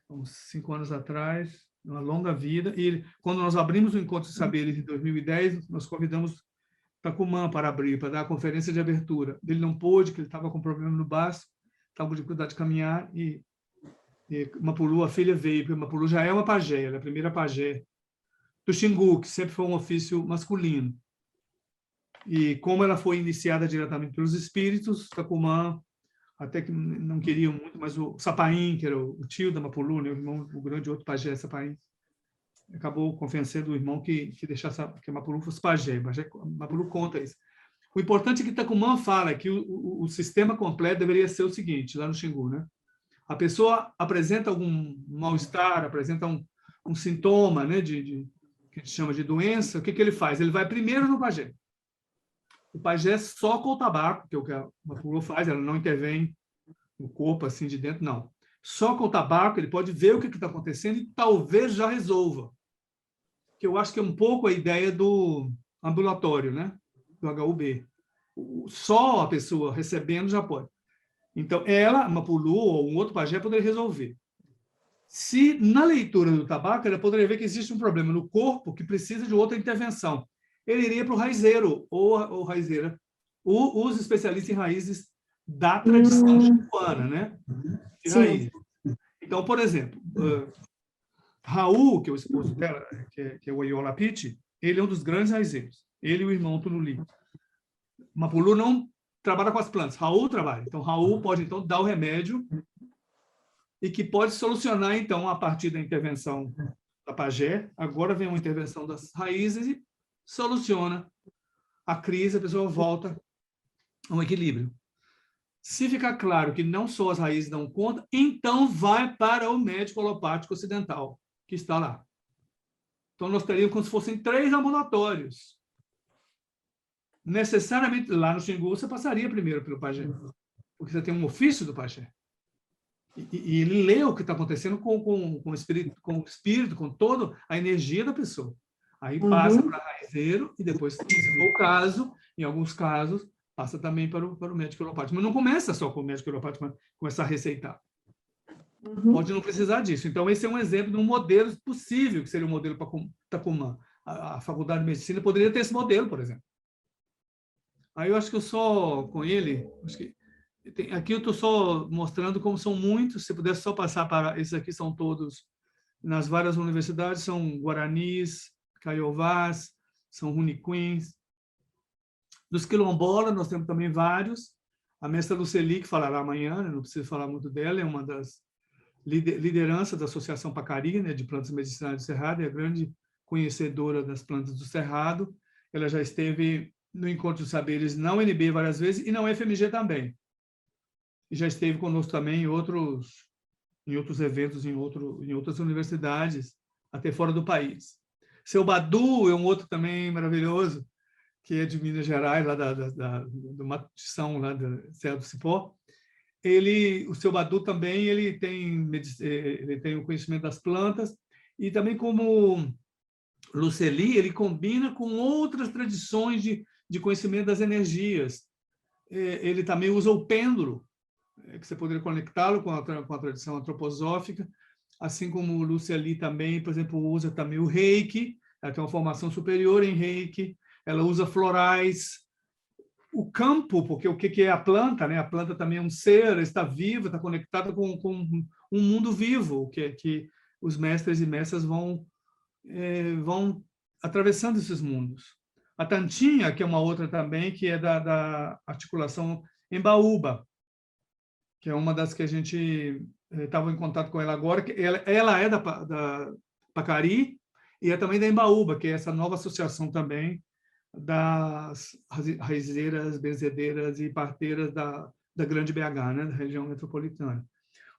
há uns 5 anos atrás, uma longa vida. E quando nós abrimos o Encontro de Saberes em 2010, nós convidamos Tacumã para abrir, para dar a conferência de abertura. Ele não pôde, porque ele estava com problema no baço, estava com dificuldade de caminhar, e Mapulu, a filha veio, porque Mapulu já é uma pajé, ela é a primeira pajé do Xingu, que sempre foi um ofício masculino. E como ela foi iniciada diretamente pelos espíritos, Tacumã, até que não queriam muito, mas o Sapaim, que era o tio da Mapulu, né, o irmão, o grande outro pajé, Sapaim, acabou convencendo o irmão que deixasse que a Mapulu fosse pajé. Mapulu conta isso. O importante é que Tacumã fala que o sistema completo deveria ser o seguinte, lá no Xingu, né? A pessoa apresenta algum mal-estar, apresenta um sintoma, né, que a gente chama de doença, o que ele faz? Ele vai primeiro no pajé. O pajé só com o tabaco, que é o que a Mapulu faz, ela não intervém no corpo, assim, de dentro, não. Só com o tabaco ele pode ver o que está acontecendo e talvez já resolva. Que eu acho que é um pouco a ideia do ambulatório, né? Do HUB. Só a pessoa recebendo já pode. Então, ela, Mapulu ou um outro pajé poderia resolver. Se, na leitura do tabaco, ela poderia ver que existe um problema no corpo que precisa de outra intervenção. Ele iria para o raizeiro ou raizeira, os especialistas em raízes da tradição xinguana, né? De raízes. Então, por exemplo, Raul, que é o esposo dela, que é o Ayola Piti, ele é um dos grandes raizeiros. Ele e o irmão Tunuli. Mapulu não trabalha com as plantas, Raul trabalha. Então, Raul pode então dar o remédio e que pode solucionar, então, a partir da intervenção da pajé. Agora vem uma intervenção das raízes e soluciona a crise, a pessoa volta a um equilíbrio. Se ficar claro que não só as raízes dão conta, então vai para o médico alopático ocidental, que está lá. Então, nós teríamos como se fossem 3 ambulatórios. Necessariamente, lá no Xingu, você passaria primeiro pelo pajé, porque você tem um ofício do pajé. E ele lê o que está acontecendo com o espírito, com toda a energia da pessoa. Aí passa para raizeiro e depois, se for o caso, em alguns casos, passa também para o médico alopático. Mas não começa só com o médico alopático, começar a receitar. Pode não precisar disso. Então, esse é um exemplo de um modelo possível, que seria o modelo para Tacumã. A Faculdade de Medicina poderia ter esse modelo, por exemplo. Aí eu acho que eu só, com ele, acho que aqui eu estou só mostrando como são muitos, se pudesse só passar para, esses aqui são todos, nas várias universidades, são guaranis, caiovás, são runiquins. Dos quilombolas, nós temos também vários. A mestra Luceli, que falará amanhã, né? Não preciso falar muito dela, é uma das lideranças da Associação Pacari, né? De Plantas Medicinais do Cerrado, é a grande conhecedora das plantas do Cerrado. Ela já esteve no Encontro de Saberes na UNB várias vezes e na UFMG também. E já esteve conosco também em outros eventos, em outras universidades, até fora do país. Seu Badu é um outro também maravilhoso, que é de Minas Gerais, lá do Mato de São, lá da Serra do Cipó. O seu Badu também ele tem o conhecimento das plantas, e também como Luceli, ele combina com outras tradições de conhecimento das energias. Ele também usa o pêndulo, que você poderia conectá-lo com a tradição antroposófica, assim como o Luceli também, por exemplo, usa também o reiki, ela tem uma formação superior em reiki, ela usa florais, o campo, porque o que é a planta, né? A planta também é um ser, ela está viva, está conectada com um mundo vivo, que os mestres e mestras vão atravessando esses mundos. A tantinha, que é uma outra também, que é da articulação embaúba, que é uma das que a gente estava em contato com ela agora, que ela é da Pacari e é também da Embaúba, que é essa nova associação também das raizeiras, benzedeiras e parteiras da Grande BH, né, da região metropolitana.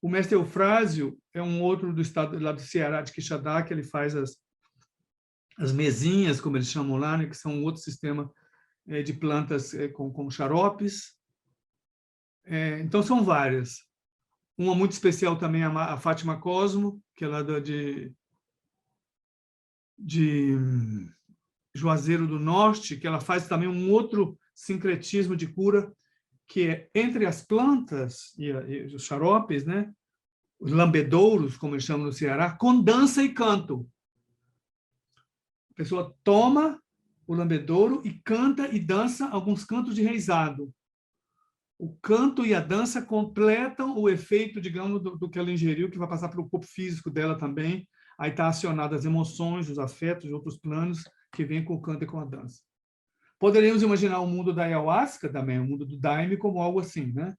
O mestre Eufrásio é um outro do estado lá do Ceará, de Quixadá, que ele faz as mesinhas, como eles chamam lá, né, que são um outro sistema de plantas com xaropes. Então, são várias. Uma muito especial também é a Fátima Cosmo, que é lá de Juazeiro do Norte, que ela faz também um outro sincretismo de cura, que é entre as plantas e os xaropes, né? Os lambedouros, como eles chamam no Ceará, com dança e canto. A pessoa toma o lambedouro e canta e dança alguns cantos de reizado. O canto e a dança completam o efeito, digamos, do que ela ingeriu, que vai passar pelo corpo físico dela também. Aí está acionado as emoções, os afetos, outros planos que vêm com o canto e com a dança. Poderíamos imaginar o mundo da ayahuasca também, o mundo do daime, como algo assim, né?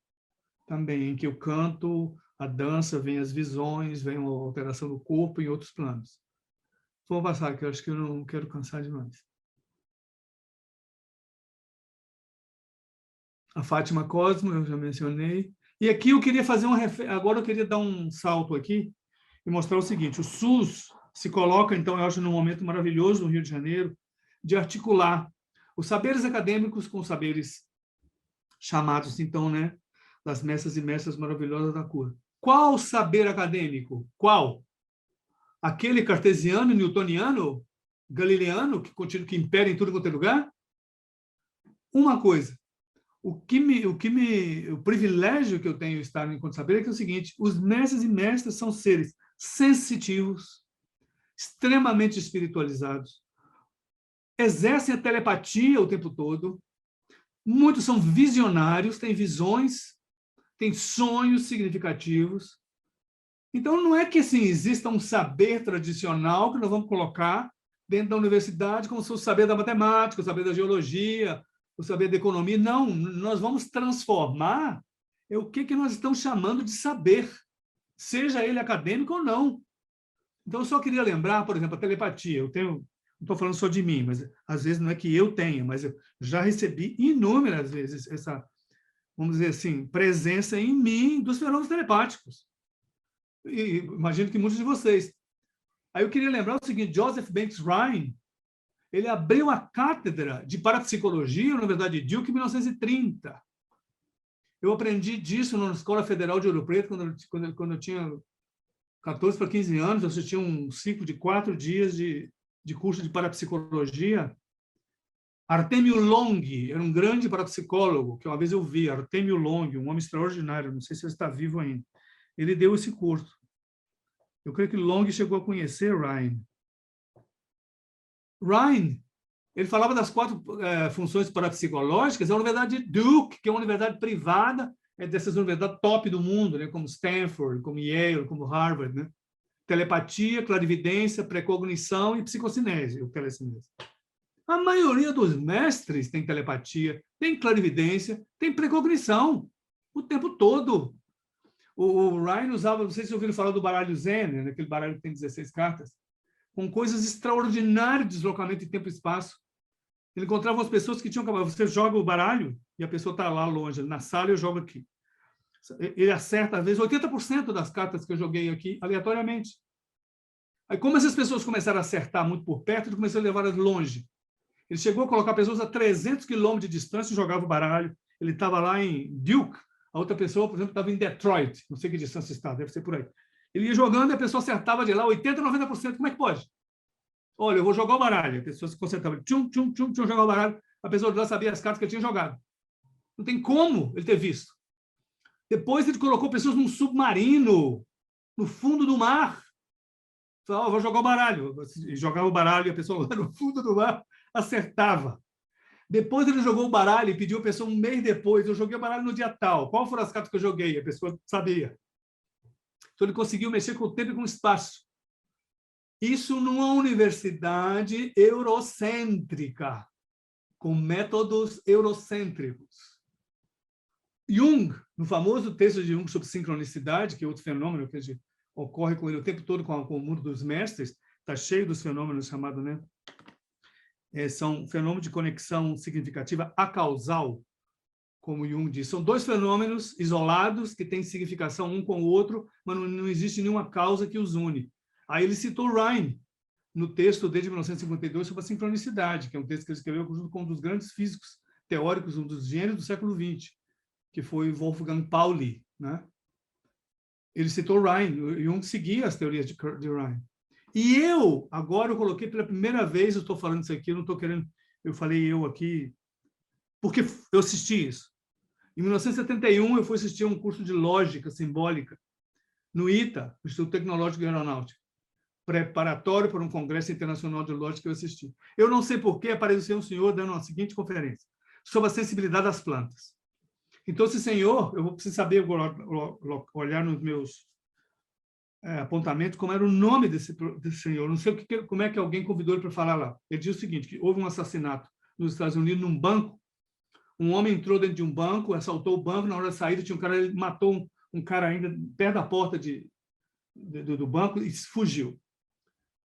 Também, em que o canto, a dança, vem as visões, vem a alteração do corpo e outros planos. Vou passar, que eu acho que eu não quero cansar demais. A Fátima Cosmo, eu já mencionei. E aqui eu queria fazer agora eu queria dar um salto aqui e mostrar o seguinte: o SUS se coloca, então, eu acho, num momento maravilhoso no Rio de Janeiro, de articular os saberes acadêmicos com os saberes chamados, então, né, das mestras e mestras maravilhosas da cura. Qual saber acadêmico? Qual? Aquele cartesiano, newtoniano, galileano, que impera em tudo quanto é lugar? Uma coisa. O privilégio que eu tenho de estar no Encontro Saber é que é o seguinte: os mestres e mestras são seres sensitivos, extremamente espiritualizados, exercem a telepatia o tempo todo, muitos são visionários, têm visões, têm sonhos significativos. Então, não é que assim, exista um saber tradicional que nós vamos colocar dentro da universidade como se fosse o saber da matemática, o saber da geologia, o saber da economia. Não, nós vamos transformar o que nós estamos chamando de saber, seja ele acadêmico ou não. Então, eu só queria lembrar, por exemplo, a telepatia. Não estou falando só de mim, mas às vezes não é que eu tenha, mas eu já recebi inúmeras vezes essa, vamos dizer assim, presença em mim dos fenômenos telepáticos. E imagino que muitos de vocês. Aí eu queria lembrar o seguinte: Joseph Banks Rhine, ele abriu a cátedra de parapsicologia na Universidade de Duke em 1930. Eu aprendi disso na Escola Federal de Ouro Preto quando eu tinha 14 para 15 anos. Eu assisti um ciclo de 4 dias de curso de parapsicologia. Artemio Long era um grande parapsicólogo, que uma vez eu vi, Artemio Long, um homem extraordinário, não sei se ele está vivo ainda. Ele deu esse curso. Eu creio que Long chegou a conhecer Rhine. Rhine, ele falava das 4 funções parapsicológicas, é a Universidade de Duke, que é uma universidade privada, é dessas universidades top do mundo, né, como Stanford, como Yale, como Harvard, né? Telepatia, clarividência, precognição e psicocinese, ou telecinese. A maioria dos mestres tem telepatia, tem clarividência, tem precognição o tempo todo. O Ryan usava, não sei se ouviram falar do baralho Zen, né, aquele baralho que tem 16 cartas, com coisas extraordinárias de deslocamento de tempo e espaço. Ele encontrava as pessoas que tinham... Você joga o baralho e a pessoa está lá longe, na sala, eu jogo aqui. Ele acerta, às vezes, 80% das cartas que eu joguei aqui, aleatoriamente. Aí, como essas pessoas começaram a acertar muito por perto, ele começou a levá-las longe. Ele chegou a colocar pessoas a 300 quilômetros de distância e jogava o baralho. Ele estava lá em Duke, a outra pessoa, por exemplo, estava em Detroit, não sei que distância está, deve ser por aí. Ele ia jogando e a pessoa acertava de lá 80%, 90%. Como é que pode? Olha, eu vou jogar o baralho. A pessoa se concentrava, tchum, tchum, tchum, tchum, jogava o baralho. A pessoa de lá sabia as cartas que ele tinha jogado. Não tem como ele ter visto. Depois ele colocou pessoas num submarino, no fundo do mar. Falou, vou jogar o baralho. E jogava o baralho e a pessoa lá no fundo do mar acertava. Depois ele jogou o baralho e pediu a pessoa um mês depois. Eu joguei o baralho no dia tal. Qual foram as cartas que eu joguei? A pessoa sabia. Então ele conseguiu mexer com o tempo e com o espaço. Isso numa universidade eurocêntrica. com métodos eurocêntricos. Jung, no famoso texto de Jung sobre sincronicidade, que é outro fenômeno que ocorre com ele o tempo todo com o mundo dos mestres, está cheio dos fenômenos chamados, né? São fenômenos de conexão significativa acausal, como Jung diz. São dois fenômenos isolados que têm significação um com o outro, mas não existe nenhuma causa que os une. Aí ele citou Rhine, no texto desde 1952 sobre a sincronicidade, que é um texto que ele escreveu junto com um dos grandes físicos teóricos, um dos gênios do século XX, que foi Wolfgang Pauli, né? Ele citou Rhine, Jung seguia as teorias de Rhine. E agora eu coloquei pela primeira vez, eu estou falando isso aqui, eu não estou querendo, eu falei eu aqui, porque eu assisti isso. Em 1971, eu fui assistir um curso de lógica simbólica no ITA, Instituto Tecnológico de Aeronáutica, preparatório para um congresso internacional de lógica que eu assisti. Eu não sei por que apareceu um senhor dando a seguinte conferência, sobre a sensibilidade das plantas. Então, esse senhor, eu vou precisar saber, olhar nos meus apontamentos, como era o nome desse senhor. Não sei como é que alguém convidou ele para falar lá. Ele diz o seguinte, que houve um assassinato nos Estados Unidos, num banco. Um homem entrou dentro de um banco, assaltou o banco, na hora da saída tinha um cara, ele matou um cara ainda perto da porta do banco e fugiu.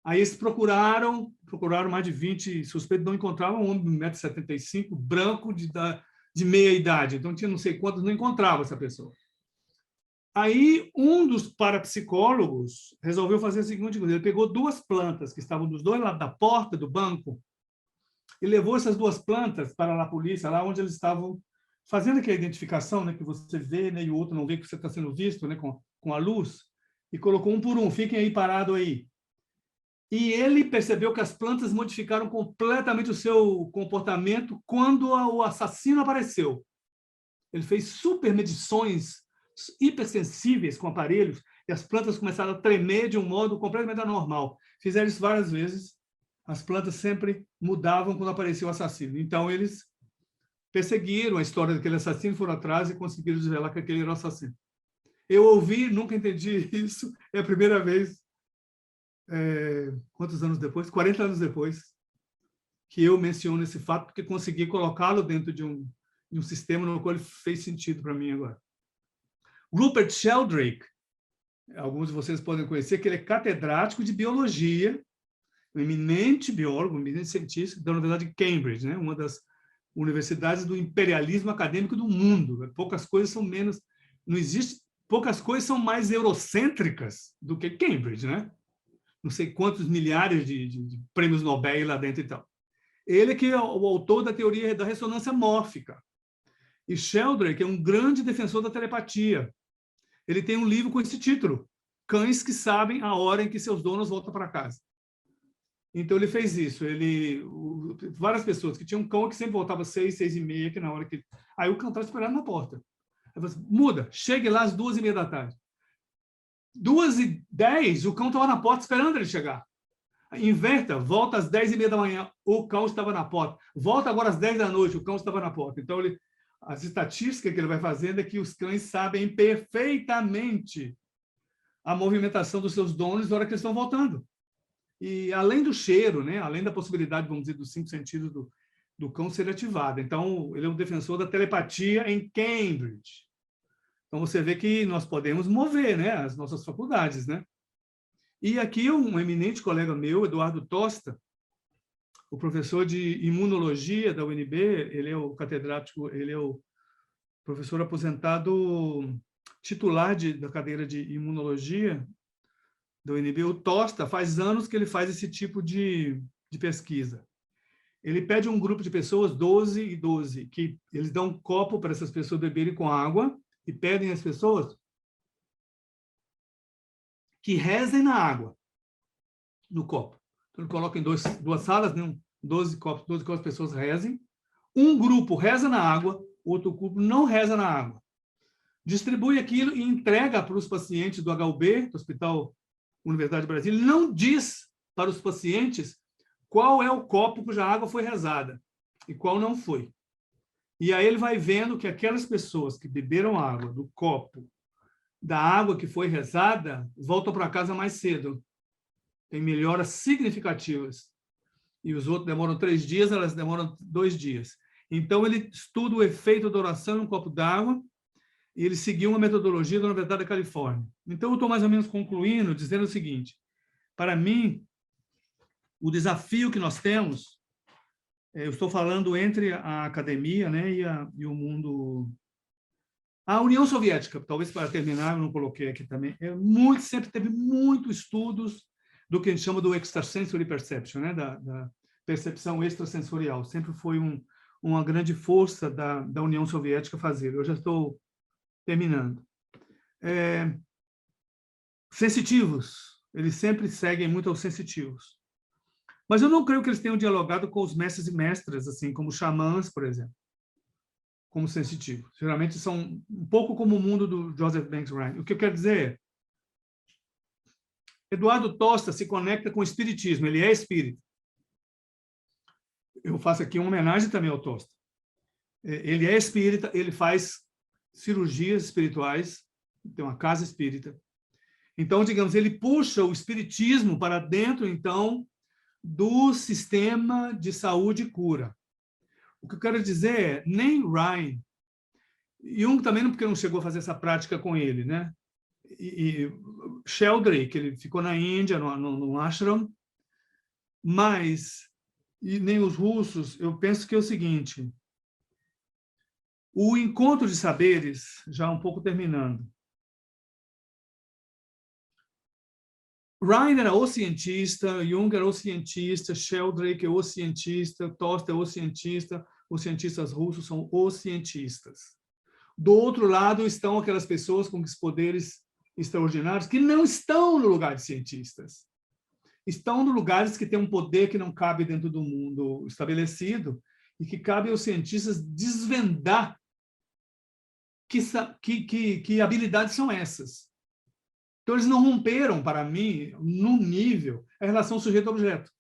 Aí eles procuraram mais de 20 suspeitos, não encontravam um homem de 1,75 m, branco, de meia idade. Então, tinha não sei quantos, não encontrava essa pessoa. Aí, um dos parapsicólogos resolveu fazer o seguinte, ele pegou duas plantas que estavam dos dois lados da porta do banco e levou essas duas plantas para a polícia, lá onde eles estavam fazendo aquela identificação, né, que você vê, né, e o outro não vê que você está sendo visto, né, com a luz, e colocou um por um, fiquem aí parado aí. E ele percebeu que as plantas modificaram completamente o seu comportamento quando o assassino apareceu. Ele fez super medições hipersensíveis com aparelhos e as plantas começaram a tremer de um modo completamente anormal. Fizeram isso várias vezes. As plantas sempre mudavam quando aparecia o assassino. Então, eles perseguiram a história daquele assassino, foram atrás e conseguiram desvelar que aquele era o assassino. Eu ouvi, nunca entendi isso. É a primeira vez, quantos anos depois? 40 anos depois, que eu menciono esse fato, porque consegui colocá-lo dentro de um sistema no qual ele fez sentido para mim agora. Rupert Sheldrake, alguns de vocês podem conhecer, que ele é catedrático de biologia, um eminente biólogo, um eminente cientista, da Universidade de Cambridge, né? Uma das universidades do imperialismo acadêmico do mundo. Poucas coisas são menos... Não existe... Poucas coisas são mais eurocêntricas do que Cambridge, né? Não sei quantos milhares de prêmios Nobel lá dentro e tal. Ele que é o autor da teoria da ressonância mórfica. E Sheldrake é um grande defensor da telepatia. Ele tem um livro com esse título, Cães que Sabem a Hora em que Seus Donos Voltam para Casa. Então, ele fez isso. Várias pessoas que tinham um cão que sempre voltava 6, 6h30, que na hora que... Aí o cão estava esperando na porta. Aí falou assim, muda, chegue lá às 2h30 da tarde. 2h10, o cão estava na porta esperando ele chegar. Inverta, volta às 10h30 da manhã, o cão estava na porta. Volta agora às 10 da noite, o cão estava na porta. Então, as estatísticas que ele vai fazendo é que os cães sabem perfeitamente a movimentação dos seus donos na hora que eles estão voltando. E além do cheiro, né, além da possibilidade, vamos dizer, dos 5 sentidos do cão ser ativado. Então, ele é um defensor da telepatia em Cambridge. Então, você vê que nós podemos mover, né, as nossas faculdades, né? E aqui um eminente colega meu, Eduardo Tosta, o professor de imunologia da UNB, ele é o catedrático, ele é o professor aposentado titular da cadeira de imunologia da UNB. O Tosta, faz anos que ele faz esse tipo de pesquisa. Ele pede um grupo de pessoas, 12 e 12, que eles dão um copo para essas pessoas beberem com água e pedem às pessoas que rezem na água, no copo. Então, ele coloca em duas salas, né? 12 copos, pessoas rezem. Um grupo reza na água, outro grupo não reza na água. Distribui aquilo e entrega para os pacientes do HUB, do Hospital Universidade de Brasília. Não diz para os pacientes qual é o copo cuja água foi rezada e qual não foi. E aí ele vai vendo que aquelas pessoas que beberam água do copo, da água que foi rezada, voltam para casa mais cedo. Tem melhoras significativas e os outros demoram 3 dias, elas demoram 2 dias. Então, ele estuda o efeito da oração em um copo d'água, e ele seguiu uma metodologia da Universidade da Califórnia. Então, eu estou mais ou menos concluindo, dizendo o seguinte: para mim, o desafio que nós temos, eu estou falando entre a academia, né, e o mundo... A União Soviética, talvez para terminar, eu não coloquei aqui também, sempre teve muitos estudos do que a gente chama do extrasensory perception, né, da percepção extrasensorial. Sempre foi uma grande força da União Soviética fazer. Eu já estou terminando. Sensitivos, eles sempre seguem muito aos sensitivos. Mas eu não creio que eles tenham dialogado com os mestres e mestras, assim, como xamãs, por exemplo, como sensitivos. Geralmente são um pouco como o mundo do Joseph Banks Ryan. O que eu quero dizer é, Eduardo Tosta se conecta com o espiritismo, ele é espírita. Eu faço aqui uma homenagem também ao Tosta. Ele é espírita, ele faz cirurgias espirituais, tem uma casa espírita. Então, digamos, ele puxa o espiritismo para dentro, então, do sistema de saúde e cura. O que eu quero dizer é, nem Ryan, Jung também porque não chegou a fazer essa prática com ele, né? E Sheldrake, ele ficou na Índia, no ashram, mas, e nem os russos, eu penso que é o seguinte: o encontro de saberes, já um pouco terminando, Ryan era o cientista, Jung era o cientista, Sheldrake é o cientista, Tosta é o cientista, os cientistas russos são os cientistas. Do outro lado estão aquelas pessoas com os poderes extraordinários que não estão no lugar de cientistas. Estão no lugares que têm um poder que não cabe dentro do mundo estabelecido e que cabe aos cientistas desvendar que habilidades são essas. Então, eles não romperam, para mim, no nível, a relação sujeito-objeto.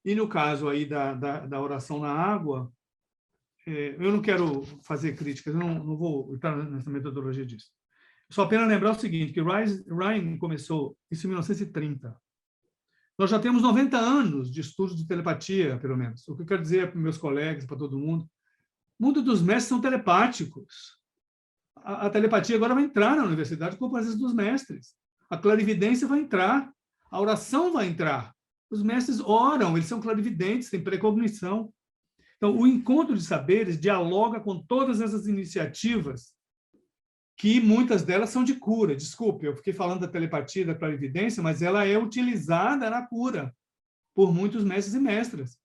E no caso aí da oração na água, eu não quero fazer críticas, eu não vou entrar nessa metodologia disso. Só apenas lembrar o seguinte, que Ryan começou isso em 1930. Nós já temos 90 anos de estudo de telepatia, pelo menos. O que eu quero dizer para meus colegas, para todo mundo, o mundo dos mestres são telepáticos. A telepatia agora vai entrar na universidade com a presença dos mestres. A clarividência vai entrar. A oração vai entrar. Os mestres oram, eles são clarividentes, têm precognição. Então, o encontro de saberes dialoga com todas essas iniciativas, que muitas delas são de cura. Desculpe, eu fiquei falando da telepatia, da clarividência, mas ela é utilizada na cura por muitos mestres e mestras.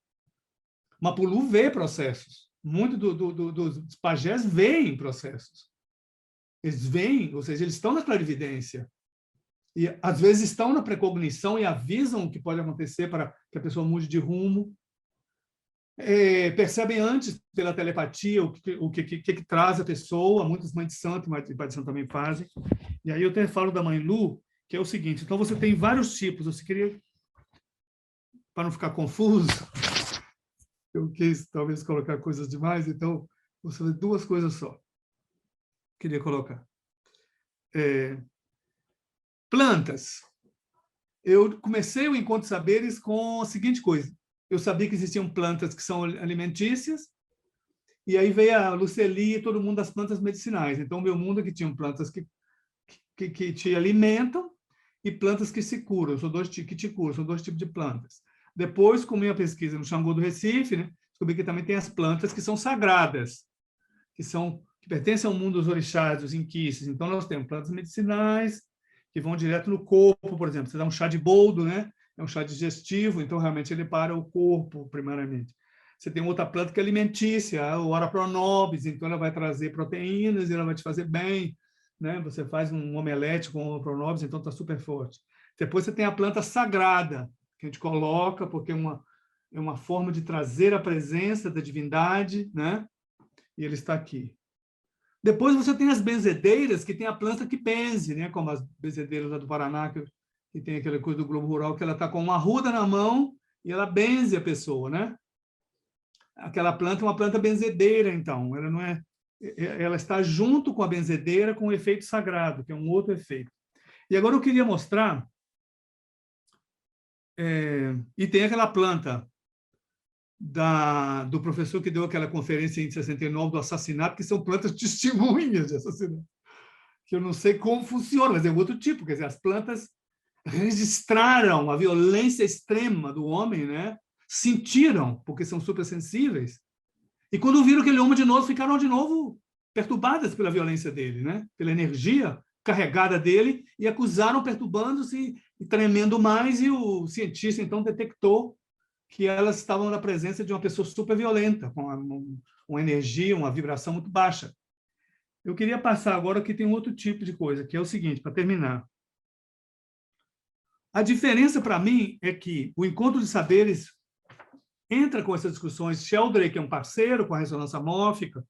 Mapulu vê processos. Muito dos pajés veem processos. Eles veem, ou seja, eles estão na clarividência. E, às vezes, estão na precognição e avisam o que pode acontecer para que a pessoa mude de rumo. Percebem antes, pela telepatia, o que traz a pessoa. Muitas mães de santo e pai de santo também fazem. E aí eu até falo da mãe Lu, que é o seguinte: então, você tem vários tipos. Você queria, para não ficar confuso, eu quis, talvez, colocar coisas demais, então, você vê 2 coisas só. Queria colocar. Plantas. Eu comecei o Encontro de Saberes com a seguinte coisa. Eu sabia que existiam plantas que são alimentícias, e aí veio a Luceli e todo mundo das plantas medicinais. Então, o meu mundo é que tinham plantas que te alimentam e plantas que se curam. Que te curam, são 2 tipos de plantas. Depois, com minha pesquisa no Xangô do Recife, né, descobri que também tem as plantas que são sagradas, que pertencem ao mundo dos orixás, dos inquices. Então, nós temos plantas medicinais que vão direto no corpo, por exemplo. Você dá um chá de boldo, né? É um chá digestivo, então, realmente, ele para o corpo, primariamente. Você tem outra planta que é alimentícia, o Ora Pronobis, então ela vai trazer proteínas e ela vai te fazer bem, né? Você faz um omelete com o Ora Pronobis, então está super forte. Depois você tem a planta sagrada, que a gente coloca, porque é uma forma de trazer a presença da divindade, né? E ele está aqui. Depois você tem as benzedeiras, que tem a planta que benze, né? Como as benzedeiras lá do Paraná, que tem aquela coisa do Globo Rural, que ela está com uma arruda na mão e ela benze a pessoa, né? Aquela planta é uma planta benzedeira, então. Ela não é, ela está junto com a benzedeira com o efeito sagrado, que é um outro efeito. E agora eu queria mostrar E tem aquela planta do professor que deu aquela conferência em 69 do assassinato, que são plantas testemunhas de assassinato, que eu não sei como funciona, mas é outro tipo. Quer dizer, as plantas registraram a violência extrema do homem, né? Sentiram, porque são supersensíveis, e quando viram aquele homem de novo, ficaram de novo perturbadas pela violência dele, né? Pela energia carregada dele, e acusaram, perturbando-se e tremendo mais, e o cientista então detectou que elas estavam na presença de uma pessoa super violenta, com uma energia, uma vibração muito baixa. Eu queria passar agora que tem outro tipo de coisa, que é o seguinte, para terminar. A diferença, para mim, é que o encontro de saberes entra com essas discussões. Sheldrake é um parceiro com a ressonância mórfica,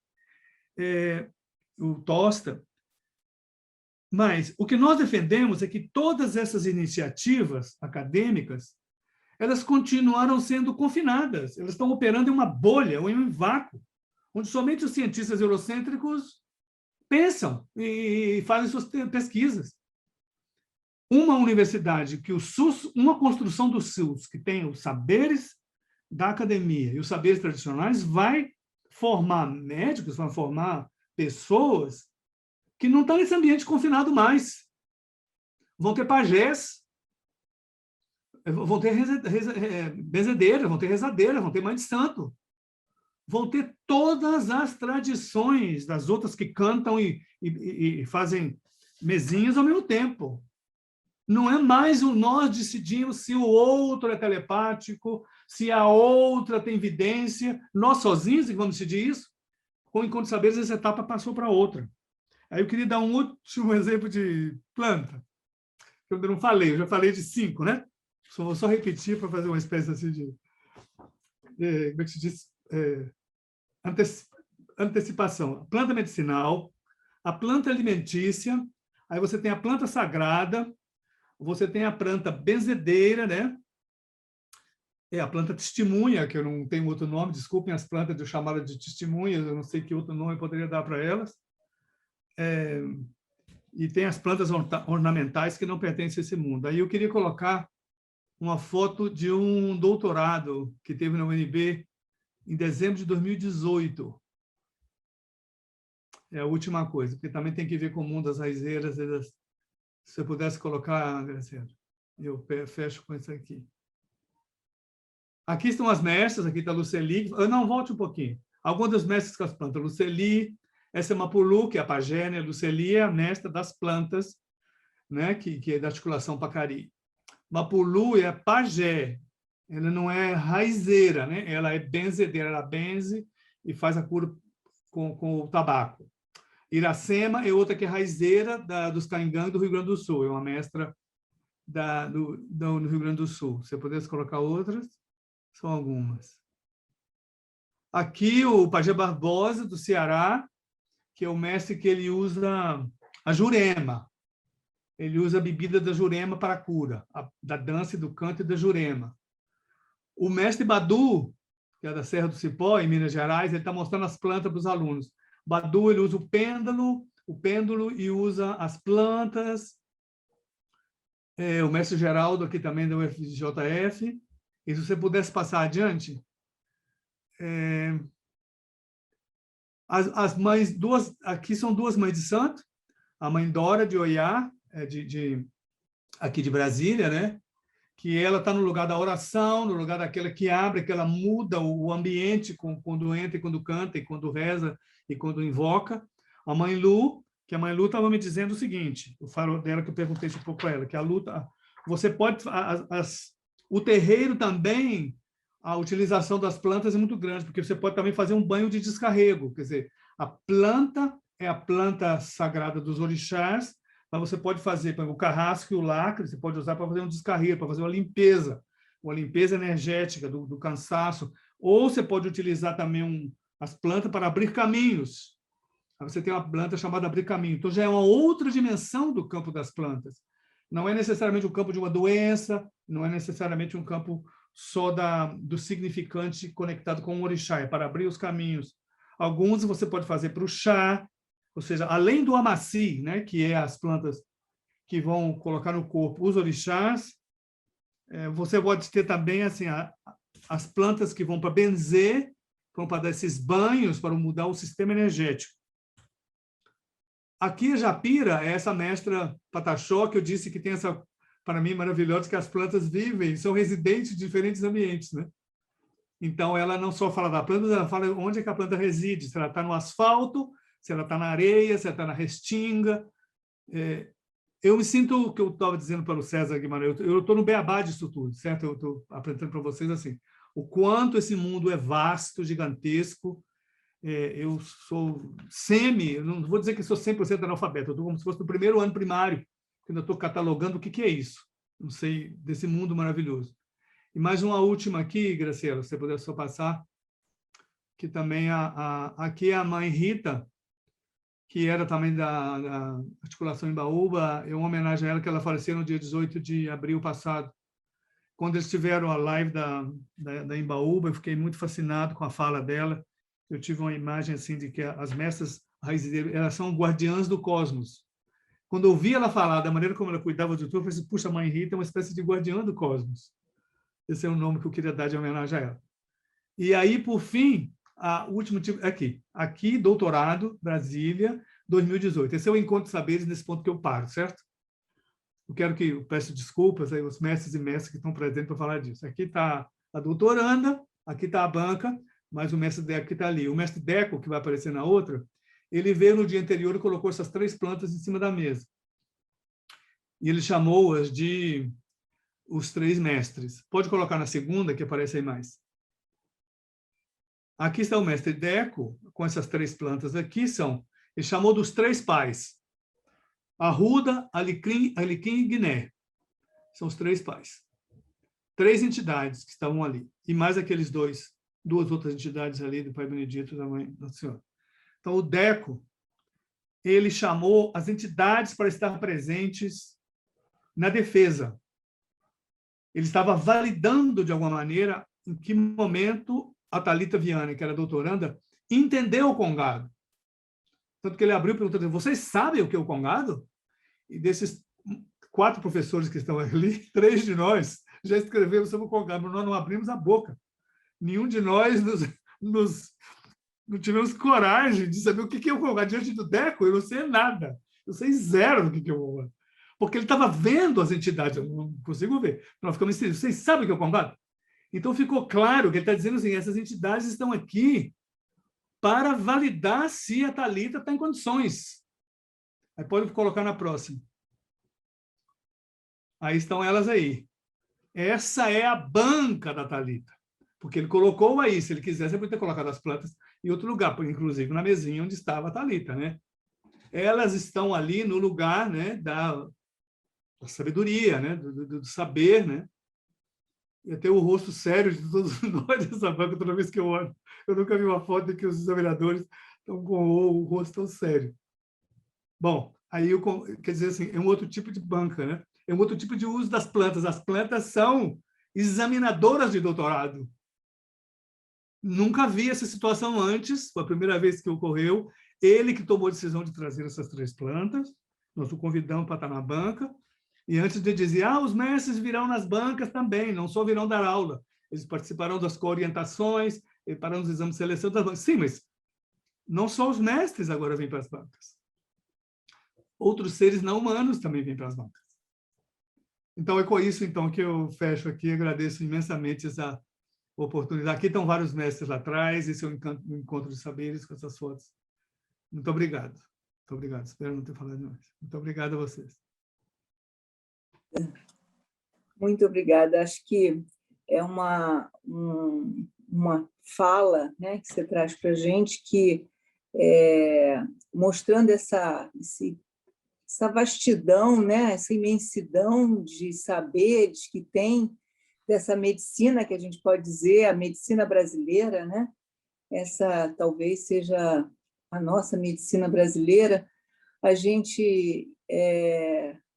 o Tosta. Mas o que nós defendemos é que todas essas iniciativas acadêmicas, elas continuaram sendo confinadas, elas estão operando em uma bolha ou em um vácuo, onde somente os cientistas eurocêntricos pensam e fazem suas pesquisas. Uma universidade que o SUS, uma construção do SUS que tem os saberes da academia e os saberes tradicionais, vai formar médicos, vai formar pessoas que não estão nesse ambiente confinado mais. Vão ter pajés, vão ter benzedeira, vão ter rezadeira, vão ter mãe de santo, vão ter todas as tradições das outras que cantam e fazem mesinhas ao mesmo tempo. Não é mais o nós decidimos se o outro é telepático, se a outra tem vidência, nós sozinhos vamos decidir isso. Com o encontro de saberes, essa etapa passou para outra. Aí eu queria dar um último exemplo de planta, que eu não falei, eu já falei de 5, né? Vou só repetir para fazer uma espécie assim de como é que se diz? Antecipação. A planta medicinal, a planta alimentícia, aí você tem a planta sagrada, você tem a planta benzedeira, né? A planta testemunha, que eu não tenho outro nome, desculpem as plantas de chamada de testemunhas, eu não sei que outro nome eu poderia dar para elas. E tem as plantas ornamentais que não pertencem a esse mundo. Aí eu queria colocar uma foto de um doutorado que teve na UNB em dezembro de 2018. É a última coisa, porque também tem que ver com o mundo das raizeiras. Se eu pudesse colocar, Graciela, eu fecho com isso aqui. Aqui estão as mestras, aqui está a Luceli. Não, volte um pouquinho. Algumas das mestras com as plantas. Luceli, essa é Mapulu, que é a pajé, né? Luceli é a mestra das plantas, né? Que é da articulação pacari. Mapulu é a pajé, ela não é raizeira, né? Ela é benzedeira, ela benze e faz a cura com o tabaco. Iracema é outra que é raizeira dos Caingangue do Rio Grande do Sul, é uma mestra do Rio Grande do Sul. Se eu pudesse colocar outras, são algumas. Aqui o Pajé Barbosa, do Ceará, que é o mestre que ele usa a jurema. Ele usa a bebida da jurema para a cura, da dança, do canto e da jurema. O mestre Badu, que é da Serra do Cipó, em Minas Gerais, ele está mostrando as plantas para os alunos. Badu, ele usa o pêndulo e usa as plantas. O mestre Geraldo, aqui também da UFJF. E se você pudesse passar adiante, as mães, aqui são 2 mães de santo, a mãe Dora de Oiá, aqui de Brasília, né? Que ela está no lugar da oração, no lugar daquela que abre, que ela muda o ambiente quando entra e quando canta, e quando reza e quando invoca. A mãe Lu, que a mãe Lu estava me dizendo o seguinte, eu falo dela que eu perguntei um pouco para ela, que a Lu, você pode... o terreiro também, a utilização das plantas é muito grande, porque você pode também fazer um banho de descarrego, quer dizer, a planta é a planta sagrada dos orixás, mas você pode fazer o carrasco e o lacre, você pode usar para fazer um descarrego, para fazer uma limpeza energética do cansaço, ou você pode utilizar também as plantas para abrir caminhos. Aí você tem uma planta chamada abrir caminho. Então, já é uma outra dimensão do campo das plantas. Não é necessariamente o campo de uma doença, não é necessariamente um campo só do significante conectado com o orixá, é para abrir os caminhos. Alguns você pode fazer para o chá, ou seja, além do amaci, né, que é as plantas que vão colocar no corpo os orixás, Você pode ter também assim, as plantas que vão para benzer, vão para dar esses banhos, para mudar o sistema energético. Aqui a Japira é essa mestra Pataxó, que eu disse que tem essa, para mim, maravilhosa, que as plantas vivem, são residentes de diferentes ambientes, né? Então, ela não só fala da planta, ela fala onde é que a planta reside, se ela está no asfalto, se ela está na areia, se ela está na restinga. Eu me sinto, o que eu estava dizendo para o César Guimarães, eu estou no beabá disso tudo, certo? Eu estou apresentando para vocês assim, o quanto esse mundo é vasto, gigantesco. Eu sou eu não vou dizer que sou 100% analfabeto, eu estou como se fosse no primeiro ano primário, quando eu estou catalogando o que é isso, não sei, desse mundo maravilhoso. E mais uma última aqui, Graciela, se você puder só passar, que também aqui é a mãe Rita, que era também da articulação Embaúba, é uma homenagem a ela, que ela faleceu no dia 18 de abril passado. Quando eles tiveram a live da Embaúba, eu fiquei muito fascinado com a fala dela. Eu tive uma imagem assim de que as mestras raizeiras, elas são guardiãs do cosmos. Quando eu vi ela falar da maneira como ela cuidava de tudo, eu falei assim, puxa, a mãe Rita é uma espécie de guardiã do cosmos. Esse é o nome que eu queria dar de homenagem a ela. E aí, por fim, o último tipo, aqui, doutorado, Brasília, 2018. Esse é o encontro de saberes nesse ponto que eu paro, certo? Eu peço desculpas aí os mestres e mestras que estão presentes para falar disso. Aqui está a doutoranda, aqui está a banca, mas o mestre Deco que está ali. O mestre Deco, que vai aparecer na outra, ele veio no dia anterior e colocou essas 3 plantas em cima da mesa. E ele chamou-as de os 3 mestres. Pode colocar na segunda, que aparece aí mais. Aqui está o mestre Deco, com essas 3 plantas aqui, ele chamou dos 3 pais. Arruda, Alecrim e Guiné. São os 3 pais. 3 entidades que estavam ali. E mais aqueles 2, 2 outras entidades ali, do Pai Benedito e da Mãe Nossa Senhora. Então, o Deco, ele chamou as entidades para estar presentes na defesa. Ele estava validando, de alguma maneira, em que momento a Thalita Viana, que era doutoranda, entendeu o Congado. Tanto que ele abriu perguntando, vocês sabem o que é o Congado? E desses 4 professores que estão ali, 3 de nós já escrevemos sobre o Congado, mas nós não abrimos a boca. Nenhum de nós não tivemos coragem de saber o que é o Congado. Diante do Deco, eu não sei nada. Eu sei zero do que é o Congado. Porque ele estava vendo as entidades, eu não consigo ver. Nós ficamos assim, vocês sabem o que é o Congado? Então, ficou claro que ele está dizendo assim, essas entidades estão aqui para validar se a Thalita está em condições. Aí pode colocar na próxima. Aí estão elas aí. Essa é a banca da Thalita. Porque ele colocou aí, se ele quisesse, ele poderia ter colocado as plantas em outro lugar, inclusive na mesinha onde estava a Thalita, né? Elas estão ali no lugar, né, da sabedoria, né, do saber, né? E até o rosto sério de todos nós dessa banca, toda vez que eu olho. Eu nunca vi uma foto em que os examinadores estão com o rosto tão sério. Bom, aí quer dizer assim, é um outro tipo de banca, né? É um outro tipo de uso das plantas. As plantas são examinadoras de doutorado. Nunca vi essa situação antes, foi a primeira vez que ocorreu. Ele que tomou a decisão de trazer essas 3 plantas, nós o convidamos para estar na banca, e antes de dizer, os mestres virão nas bancas também, não só virão dar aula, eles participarão das coorientações, participarão dos exames de seleção das bancas. Sim, mas não só os mestres agora vêm para as bancas. Outros seres não humanos também vêm para as bancas. Então, é com isso então, que eu fecho aqui, agradeço imensamente essa oportunidade. Aqui estão vários mestres lá atrás, esse é o encontro de saberes com essas fotos. Muito obrigado. Muito obrigado. Espero não ter falado mais. Muito obrigado a vocês. Muito obrigada. Acho que é uma fala, né, que você traz para a gente, que mostrando essa vastidão, né, essa imensidão de saberes que tem dessa medicina, que a gente pode dizer, a medicina brasileira, né? Essa talvez seja a nossa medicina brasileira. A gente,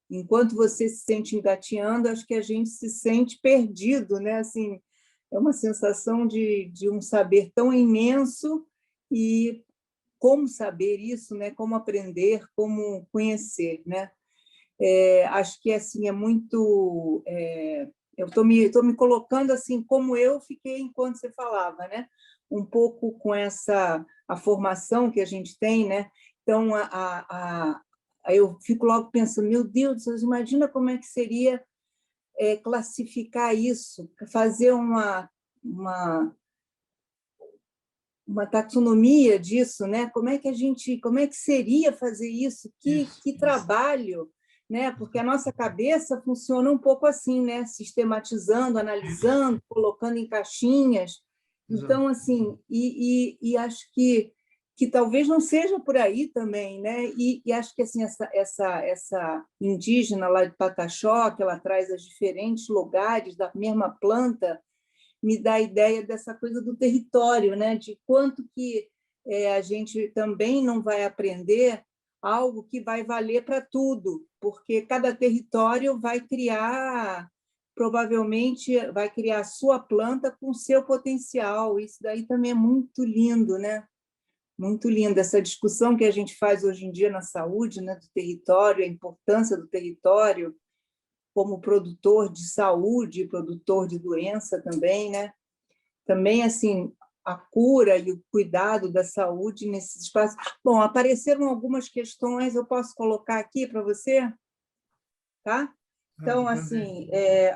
enquanto você se sente engateando, acho que a gente se sente perdido, né? Assim, é uma sensação de um saber tão imenso, e como saber isso, né? Como aprender, como conhecer, né? Acho que assim é muito eu estou me colocando assim como eu fiquei enquanto você falava, né? Um pouco com a formação que a gente tem, né? Então, eu fico logo pensando, meu Deus, imagina como é que seria classificar isso, fazer uma taxonomia disso, né? Como é que seria fazer isso? Que trabalho, né? Porque a nossa cabeça funciona um pouco assim, né? Sistematizando, analisando, colocando em caixinhas. Então, assim, e acho que talvez não seja por aí também, né? E acho que assim essa indígena lá de Pataxó, que ela traz os diferentes lugares da mesma planta, me dá a ideia dessa coisa do território, né? De quanto que a gente também não vai aprender algo que vai valer para tudo, porque cada território vai criar, provavelmente, vai criar a sua planta com seu potencial. Isso daí também é muito lindo, né? Muito lindo essa discussão que a gente faz hoje em dia na saúde, né? Do território, a importância do território como produtor de saúde, produtor de doença também, né? Também, assim, a cura e o cuidado da saúde nesses espaços. Bom, apareceram algumas questões, eu posso colocar aqui para você? Tá? Então, assim,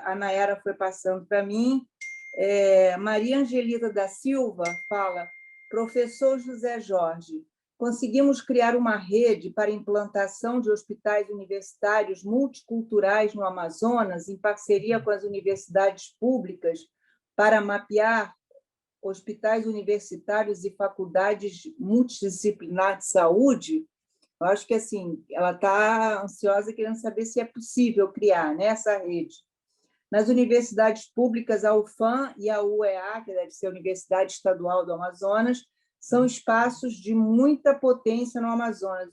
a Nayara foi passando para mim. Maria Angelita da Silva fala: professor José Jorge, conseguimos criar uma rede para implantação de hospitais universitários multiculturais no Amazonas, em parceria com as universidades públicas, para mapear hospitais universitários e faculdades multidisciplinares de saúde. Eu acho que assim, ela está ansiosa querendo saber se é possível criar, né, essa rede. Nas universidades públicas, a UFAM e a UEA, que deve ser a Universidade Estadual do Amazonas, são espaços de muita potência no Amazonas,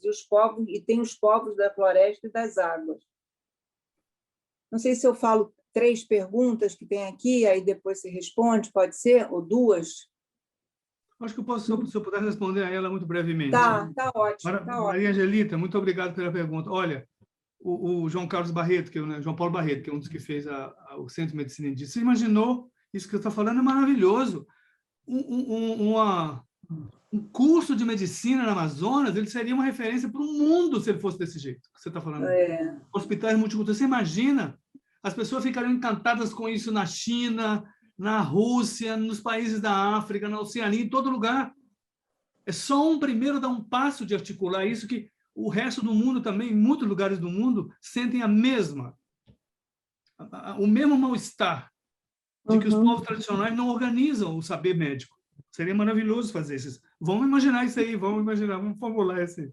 e tem os povos da floresta e das águas. Não sei se eu falo 3 perguntas que tem aqui, aí depois você responde, pode ser? Ou 2? Acho que eu posso, se eu puder responder a ela muito brevemente. Tá ótimo. Maria Angelita, muito obrigado pela pergunta. Olha, o João Carlos Barreto, João Paulo Barreto, que é um dos que fez o Centro de Medicina Indígena, você imaginou? Isso que você está falando é maravilhoso. Um curso de medicina no Amazonas, ele seria uma referência para o mundo se ele fosse desse jeito que você está falando. Hospitais multiculturais, você imagina? As pessoas ficariam encantadas com isso na China, na Rússia, nos países da África, na Oceania, em todo lugar. É só um primeiro dar um passo de articular isso que o resto do mundo também, em muitos lugares do mundo, sentem o mesmo mal-estar de que os povos tradicionais não organizam o saber médico. Seria maravilhoso fazer isso. Vamos imaginar isso aí, vamos formular esse.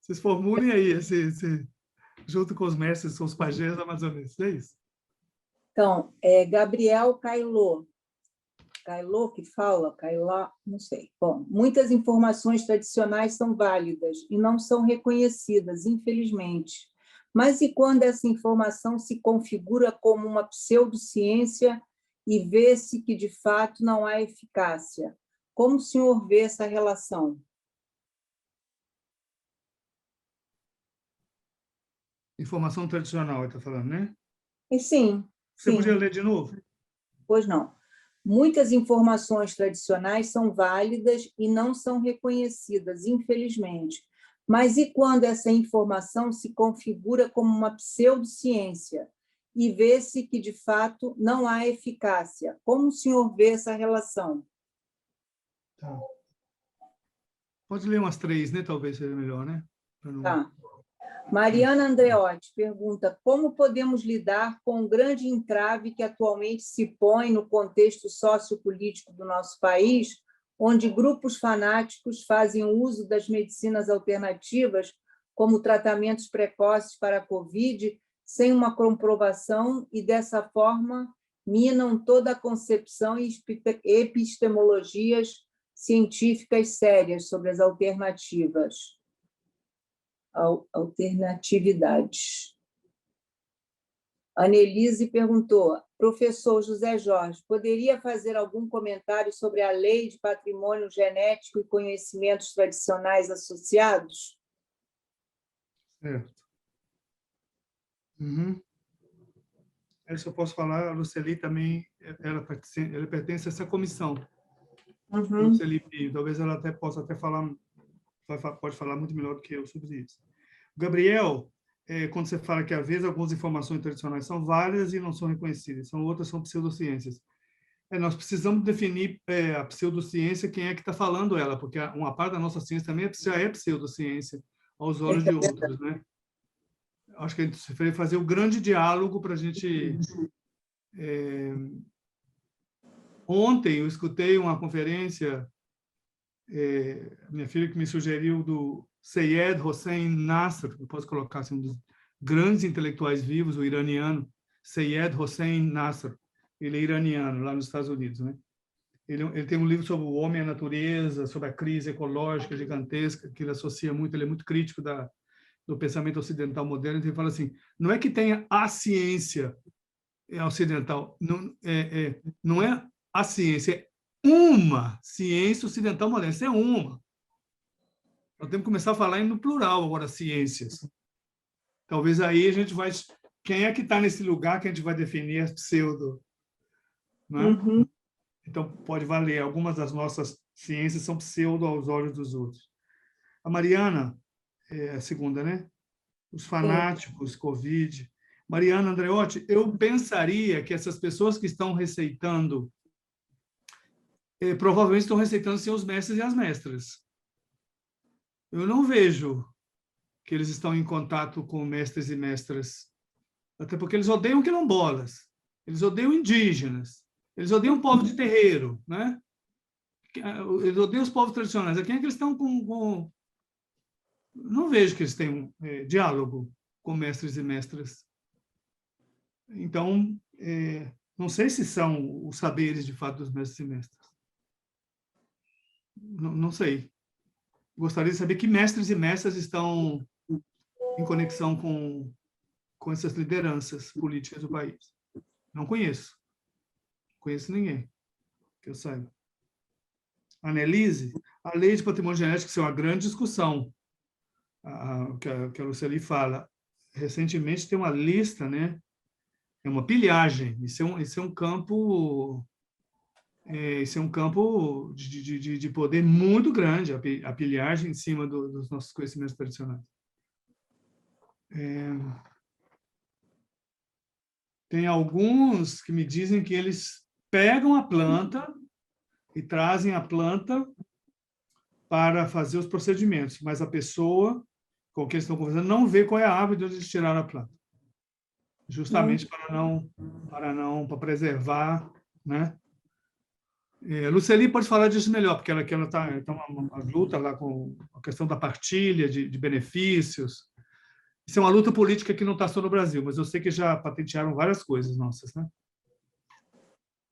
Vocês formulem aí, junto com os mestres, com os pajés amazonenses. É isso. Então, Gabriel Cailô que fala, Cailó, não sei. Bom, muitas informações tradicionais são válidas e não são reconhecidas, infelizmente. Mas e quando essa informação se configura como uma pseudociência e vê-se que, de fato, não há eficácia? Como o senhor vê essa relação? Informação tradicional, está falando, né? Sim. Você podia ler de novo? Pois não. Muitas informações tradicionais são válidas e não são reconhecidas, infelizmente. Mas e quando essa informação se configura como uma pseudociência e vê-se que, de fato, não há eficácia? Como o senhor vê essa relação? Tá. Pode ler umas 3, né? Talvez seja melhor, né? Tá. Mariana Andreotti pergunta: como podemos lidar com o grande entrave que atualmente se põe no contexto sociopolítico do nosso país, onde grupos fanáticos fazem uso das medicinas alternativas como tratamentos precoces para a Covid, sem uma comprovação e, dessa forma, minam toda a concepção e epistemologias científicas sérias sobre as alternativas? Alternatividades. Anelise perguntou: professor José Jorge, poderia fazer algum comentário sobre a lei de patrimônio genético e conhecimentos tradicionais associados? Certo. essa eu posso falar, a Luceli também, ela pertence a essa comissão. Uhum. Luceli Pio, talvez ela até possa falar, pode falar muito melhor do que eu sobre isso. Gabriel, quando você fala que às vezes algumas informações tradicionais são válidas e não são reconhecidas, outras são pseudociências. Nós precisamos definir a pseudociência, quem é que está falando ela, porque uma parte da nossa ciência também já é pseudociência aos olhos de outros, né? Acho que a gente deveria fazer o grande diálogo para a gente... Ontem eu escutei uma conferência, minha filha que me sugeriu, do Syed Hossein Nasr, eu posso colocar assim, um dos grandes intelectuais vivos, o iraniano, Syed Hossein Nasr. Ele é iraniano, lá nos Estados Unidos, né? Ele tem um livro sobre o homem e a natureza, sobre a crise ecológica gigantesca, que ele associa muito, ele é muito crítico do pensamento ocidental moderno. Então ele fala assim, não é que tenha a ciência ocidental, não é a ciência, é uma ciência ocidental moderna, isso é uma. Nós temos que começar a falar no plural agora, ciências. Talvez aí a gente vai... Quem é que está nesse lugar que a gente vai definir as pseudo? Né? Uhum. Então, pode valer. Algumas das nossas ciências são pseudo aos olhos dos outros. A Mariana, a segunda, né? Os fanáticos, Covid. Mariana Andreotti, eu pensaria que essas pessoas que estão receitando, provavelmente estão receitando sem os mestres e as mestras. Eu não vejo que eles estão em contato com mestres e mestras, até porque eles odeiam quilombolas, eles odeiam indígenas, eles odeiam povos de terreiro, né? Eles odeiam os povos tradicionais. Quem é que eles estão com... Não vejo que eles tenham diálogo com mestres e mestras. Então, não sei se são os saberes, de fato, dos mestres e mestras. Não sei. Gostaria de saber que mestres e mestras estão em conexão com essas lideranças políticas do país. Não conheço. Conheço ninguém que eu saiba. Annelise, a lei de patrimônio genético, isso é uma grande discussão, que a Luceli fala. Recentemente tem uma lista, né? É uma pilhagem. Isso é um campo... Isso é um campo de poder muito grande, a pilhagem em cima dos nossos conhecimentos tradicionais. Tem alguns que me dizem que eles pegam a planta e trazem a planta para fazer os procedimentos, mas a pessoa com quem eles estão conversando não vê qual é a árvore de onde eles tiraram a planta, justamente para preservar, né? Luceli pode falar disso melhor, porque ela está uma luta lá com a questão da partilha de benefícios. Isso é uma luta política que não está só no Brasil, mas eu sei que já patentearam várias coisas nossas, né?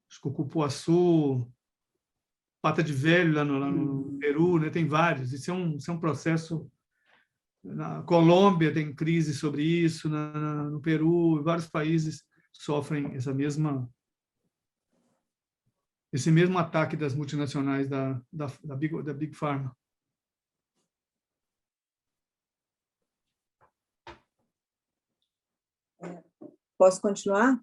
Acho que o cupuaçu, pata de velho lá no Peru, né? Tem vários. Isso é um processo. Na Colômbia tem crise sobre isso, no Peru, vários países sofrem esse mesmo ataque das multinacionais da Big Pharma. Posso continuar?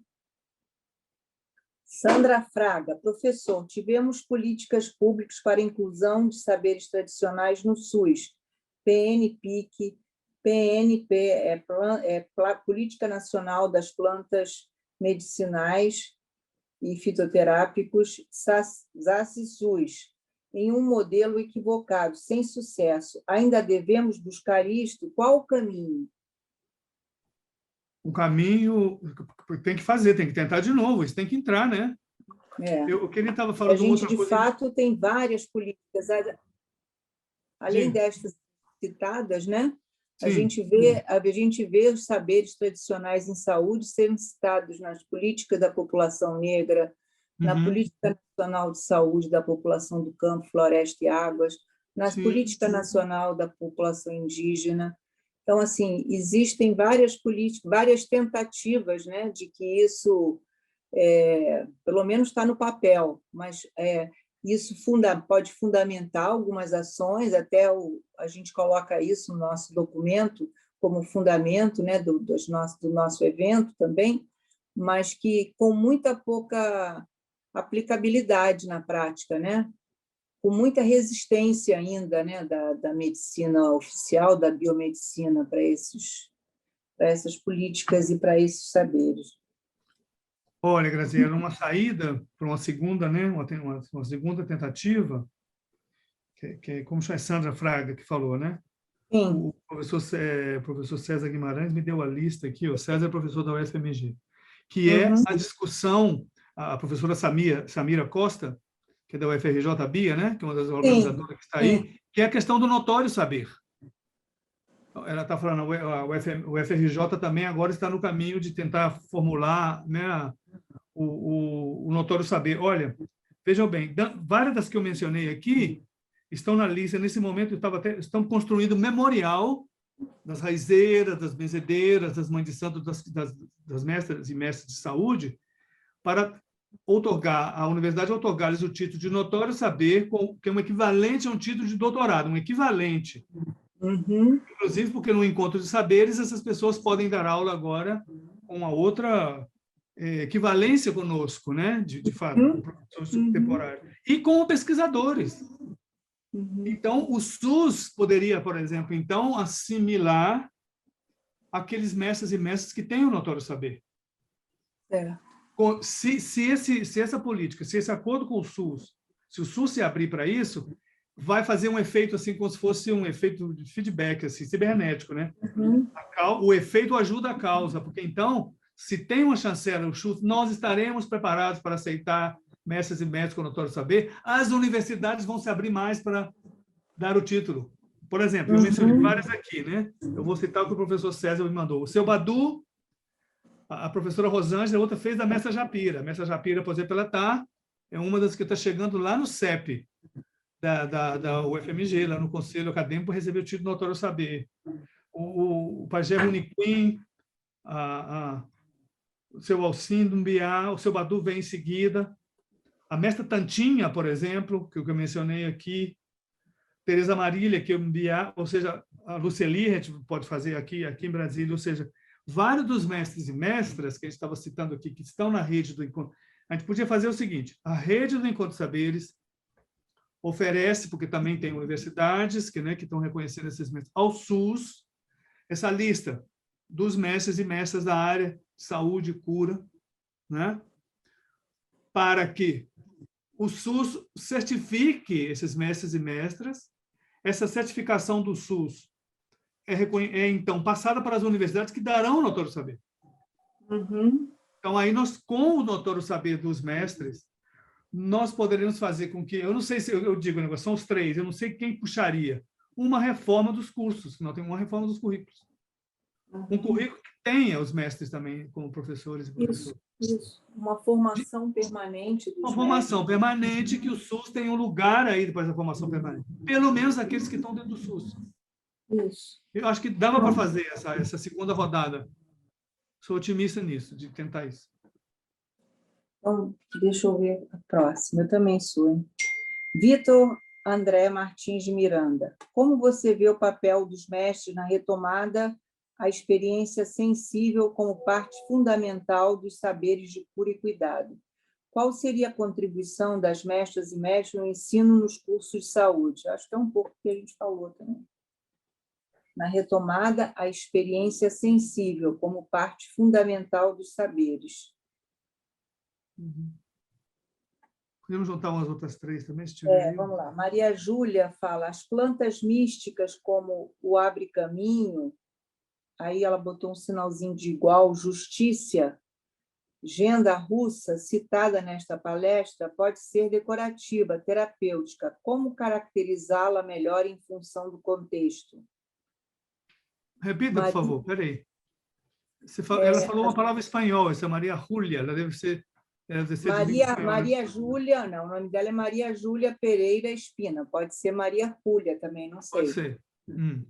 Sandra Fraga, professor, tivemos políticas públicas para a inclusão de saberes tradicionais no SUS, PNPIC, PNP, Política Nacional das Plantas Medicinais e Fitoterápicos, SACI-SUS, em um modelo equivocado, sem sucesso. Ainda devemos buscar isto? Qual o caminho? O caminho tem que fazer, tem que tentar de novo, isso tem que entrar, né? O que ele estava falando de outra coisa... De fato, tem várias políticas, além destas citadas, né? A gente vê os saberes tradicionais em saúde serem citados nas políticas da população negra, na Política Nacional de Saúde da população do campo, floresta e águas, na Política Nacional da população indígena. Então, assim, existem várias políticas, várias tentativas, né, de que isso, pelo menos está no papel, mas isso pode fundamentar algumas ações, até a gente coloca isso no nosso documento como fundamento, né, do nosso evento também, mas que com muita pouca aplicabilidade na prática, né? Com muita resistência ainda, né, da medicina oficial, da biomedicina para essas políticas e para esses saberes. Olha, Graziela, uma saída para uma segunda, né, uma segunda tentativa, como a Sandra Fraga que falou, né? Sim. O professor César Guimarães me deu a lista aqui, o César é professor da UFMG, que é a discussão, a professora Samira Costa, que é da UFRJ Bia, né, que é uma das organizadoras que está aí, que é a questão do notório saber. Ela está falando, o UFRJ também agora está no caminho de tentar formular, né, o notório saber. Olha, vejam bem, várias das que eu mencionei aqui estão na lista. Nesse momento, estão construindo memorial das raizeiras, das benzedeiras, das mães de santo, das mestras e mestres de saúde, para a universidade outorgar-lhes o título de notório saber, que é um equivalente a um título de doutorado, um equivalente. Inclusive porque no encontro de saberes, essas pessoas podem dar aula agora com uma outra equivalência conosco, né? De fato, com professores temporários. E com pesquisadores. Então, o SUS poderia, por exemplo, então, assimilar aqueles mestres e mestras que têm o notório saber. Se essa política, se esse acordo com o SUS, se o SUS se abrir para isso, vai fazer um efeito assim, como se fosse um efeito de feedback assim, cibernético, né? O efeito ajuda a causa, porque então, se tem uma chancela no SUS, nós estaremos preparados para aceitar mestres e mestres com notório saber, as universidades vão se abrir mais para dar o título. Por exemplo, eu mencionei várias aqui, né? Eu vou citar o que o professor César me mandou. O seu Badu, a professora Rosângela, outra fez da mestra Japira. A mestra Japira, por exemplo, é uma das que está chegando lá no CEP da UFMG, lá no Conselho Acadêmico, para receber o título de notório saber. O pajé Runiquim, o seu Alcindo Mbiá, o seu Badu vem em seguida. A mestra Tantinha, por exemplo, que eu mencionei aqui, Tereza Marília, que eu enviar, ou seja, a Luceli, a gente pode fazer aqui em Brasília, ou seja, vários dos mestres e mestras que a gente estava citando aqui, que estão na rede do Encontro, a gente podia fazer o seguinte, a rede do Encontro de Saberes oferece, porque também tem universidades que estão reconhecendo esses mestres, ao SUS, essa lista dos mestres e mestras da área de saúde e cura, né? Para que o SUS certifique esses mestres e mestras. Essa certificação do SUS então, passada para as universidades que darão o notório saber. Então, aí nós, com o notório saber dos mestres, nós poderemos fazer com que, eu não sei se eu digo, são os três, eu não sei quem puxaria, uma reforma dos cursos, que não tem uma reforma dos currículos. Um currículo que tenha os mestres também como professores e professoras. Isso. Uma formação permanente. Uma formação permanente, que o SUS tem um lugar aí depois da formação permanente. Pelo menos aqueles que estão dentro do SUS. Isso. Eu acho que dava para fazer essa segunda rodada. Sou otimista nisso, de tentar isso. Então, deixa eu ver a próxima. Eu também sou, hein? Vitor André Martins de Miranda. Como você vê o papel dos mestres na retomada à experiência sensível como parte fundamental dos saberes de cura e cuidado? Qual seria a contribuição das mestras e mestres no ensino nos cursos de saúde? Acho que é um pouco o que a gente falou também. Na retomada à experiência sensível como parte fundamental dos saberes. Podemos juntar umas outras três também, se tiver. Vamos lá. Maria Júlia fala, as plantas místicas como o abre caminho, aí ela botou um sinalzinho de igual, justiça, genda russa, citada nesta palestra, pode ser decorativa, terapêutica. Como caracterizá-la melhor em função do contexto? Repita, por favor, peraí. Ela falou uma palavra espanhola, essa Maria Júlia, ela deve ser Maria Júlia, não, o nome dela é Maria Júlia Pereira Espina, pode ser Maria Júlia também, não sei. Pode ser.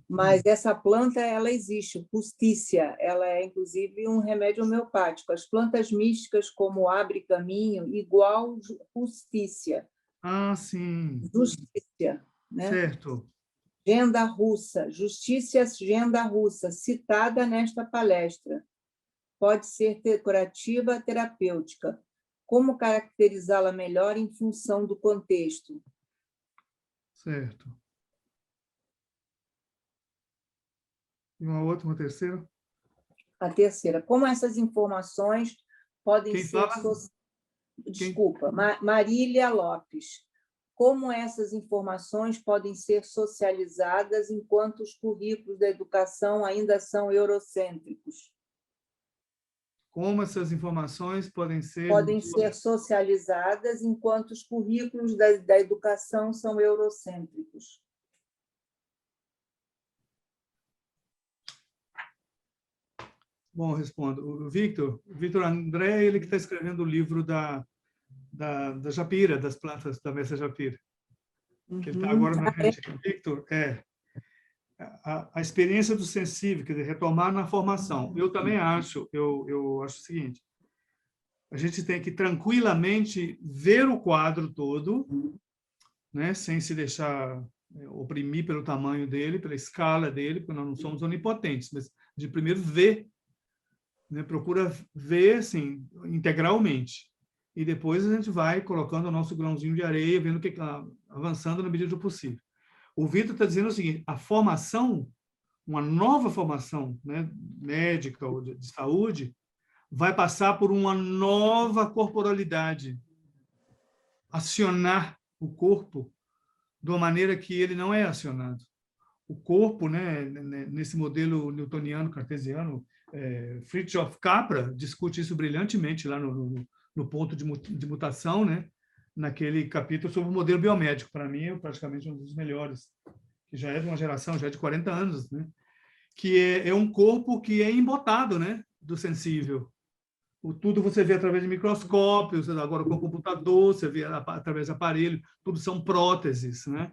Mas essa planta, ela existe, Rustícia, ela é, inclusive, um remédio homeopático. As plantas místicas, como abre caminho, igual Rustícia. Ah, sim. Justiça, né? Certo. Genda russa, Justiça Genda russa, citada nesta palestra. pode ser decorativa ou terapêutica. Como caracterizá-la melhor em função do contexto? Certo. E uma terceira? A terceira, como essas informações podem Quem ser... fala? Desculpa, Marília Lopes. Como essas informações podem ser socializadas enquanto os currículos da educação ainda são eurocêntricos? Como essas informações podem ser socializadas enquanto os currículos da educação são eurocêntricos? Bom, respondo. O Victor André, ele que está escrevendo o livro da Japira, das plantas da Mestra Japira. Que ele está agora na frente. Victor, a experiência do sensível, quer dizer, retomar na formação. Eu também acho, eu acho o seguinte, a gente tem que tranquilamente ver o quadro todo, né, sem se deixar oprimir pelo tamanho dele, pela escala dele, porque nós não somos onipotentes, mas de primeiro ver, né, procura ver assim, integralmente. E depois a gente vai colocando o nosso grãozinho de areia, vendo que avançando na medida do possível. O Vitor está dizendo o seguinte, a formação, uma nova formação, né, médica ou de saúde, vai passar por uma nova corporalidade, acionar o corpo de uma maneira que ele não é acionado. O corpo, né, nesse modelo newtoniano, cartesiano, Fritjof Capra discute isso brilhantemente lá no ponto de mutação, né, naquele capítulo sobre o modelo biomédico. Para mim, é praticamente um dos melhores, que já é de uma geração, já é de 40 anos, né, que é um corpo que é embotado, né, do sensível. Tudo você vê através de microscópios, agora com o computador, você vê através de aparelho, tudo são próteses, né?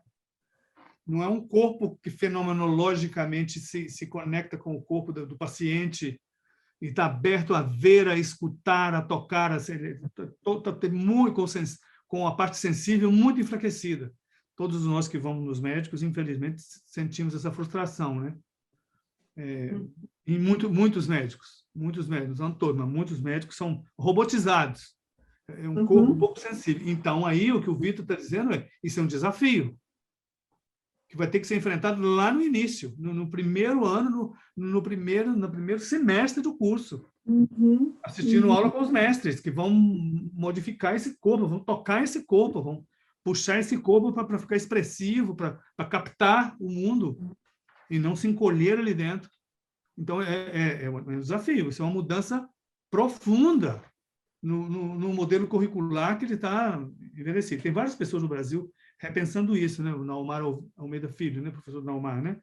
Não é um corpo que fenomenologicamente se conecta com o corpo do paciente e está aberto a ver, a escutar, a tocar, muito com a parte sensível muito enfraquecida. Todos nós que vamos nos médicos, infelizmente, sentimos essa frustração, né? Em muitos médicos, não todos, mas muitos médicos são robotizados. É um corpo pouco sensível. Então, aí, o que o Vitor está dizendo isso é um desafio que vai ter que ser enfrentado lá no início, no primeiro ano, no primeiro semestre do curso, assistindo aula com os mestres, que vão modificar esse corpo, vão tocar esse corpo, vão puxar esse corpo para ficar expressivo, para captar o mundo e não se encolher ali dentro. Então, é um desafio, isso é uma mudança profunda no modelo curricular que ele está envelhecido. Tem várias pessoas no Brasil repensando isso, né? O Naumar Almeida Filho, né? Professor Naumar, né?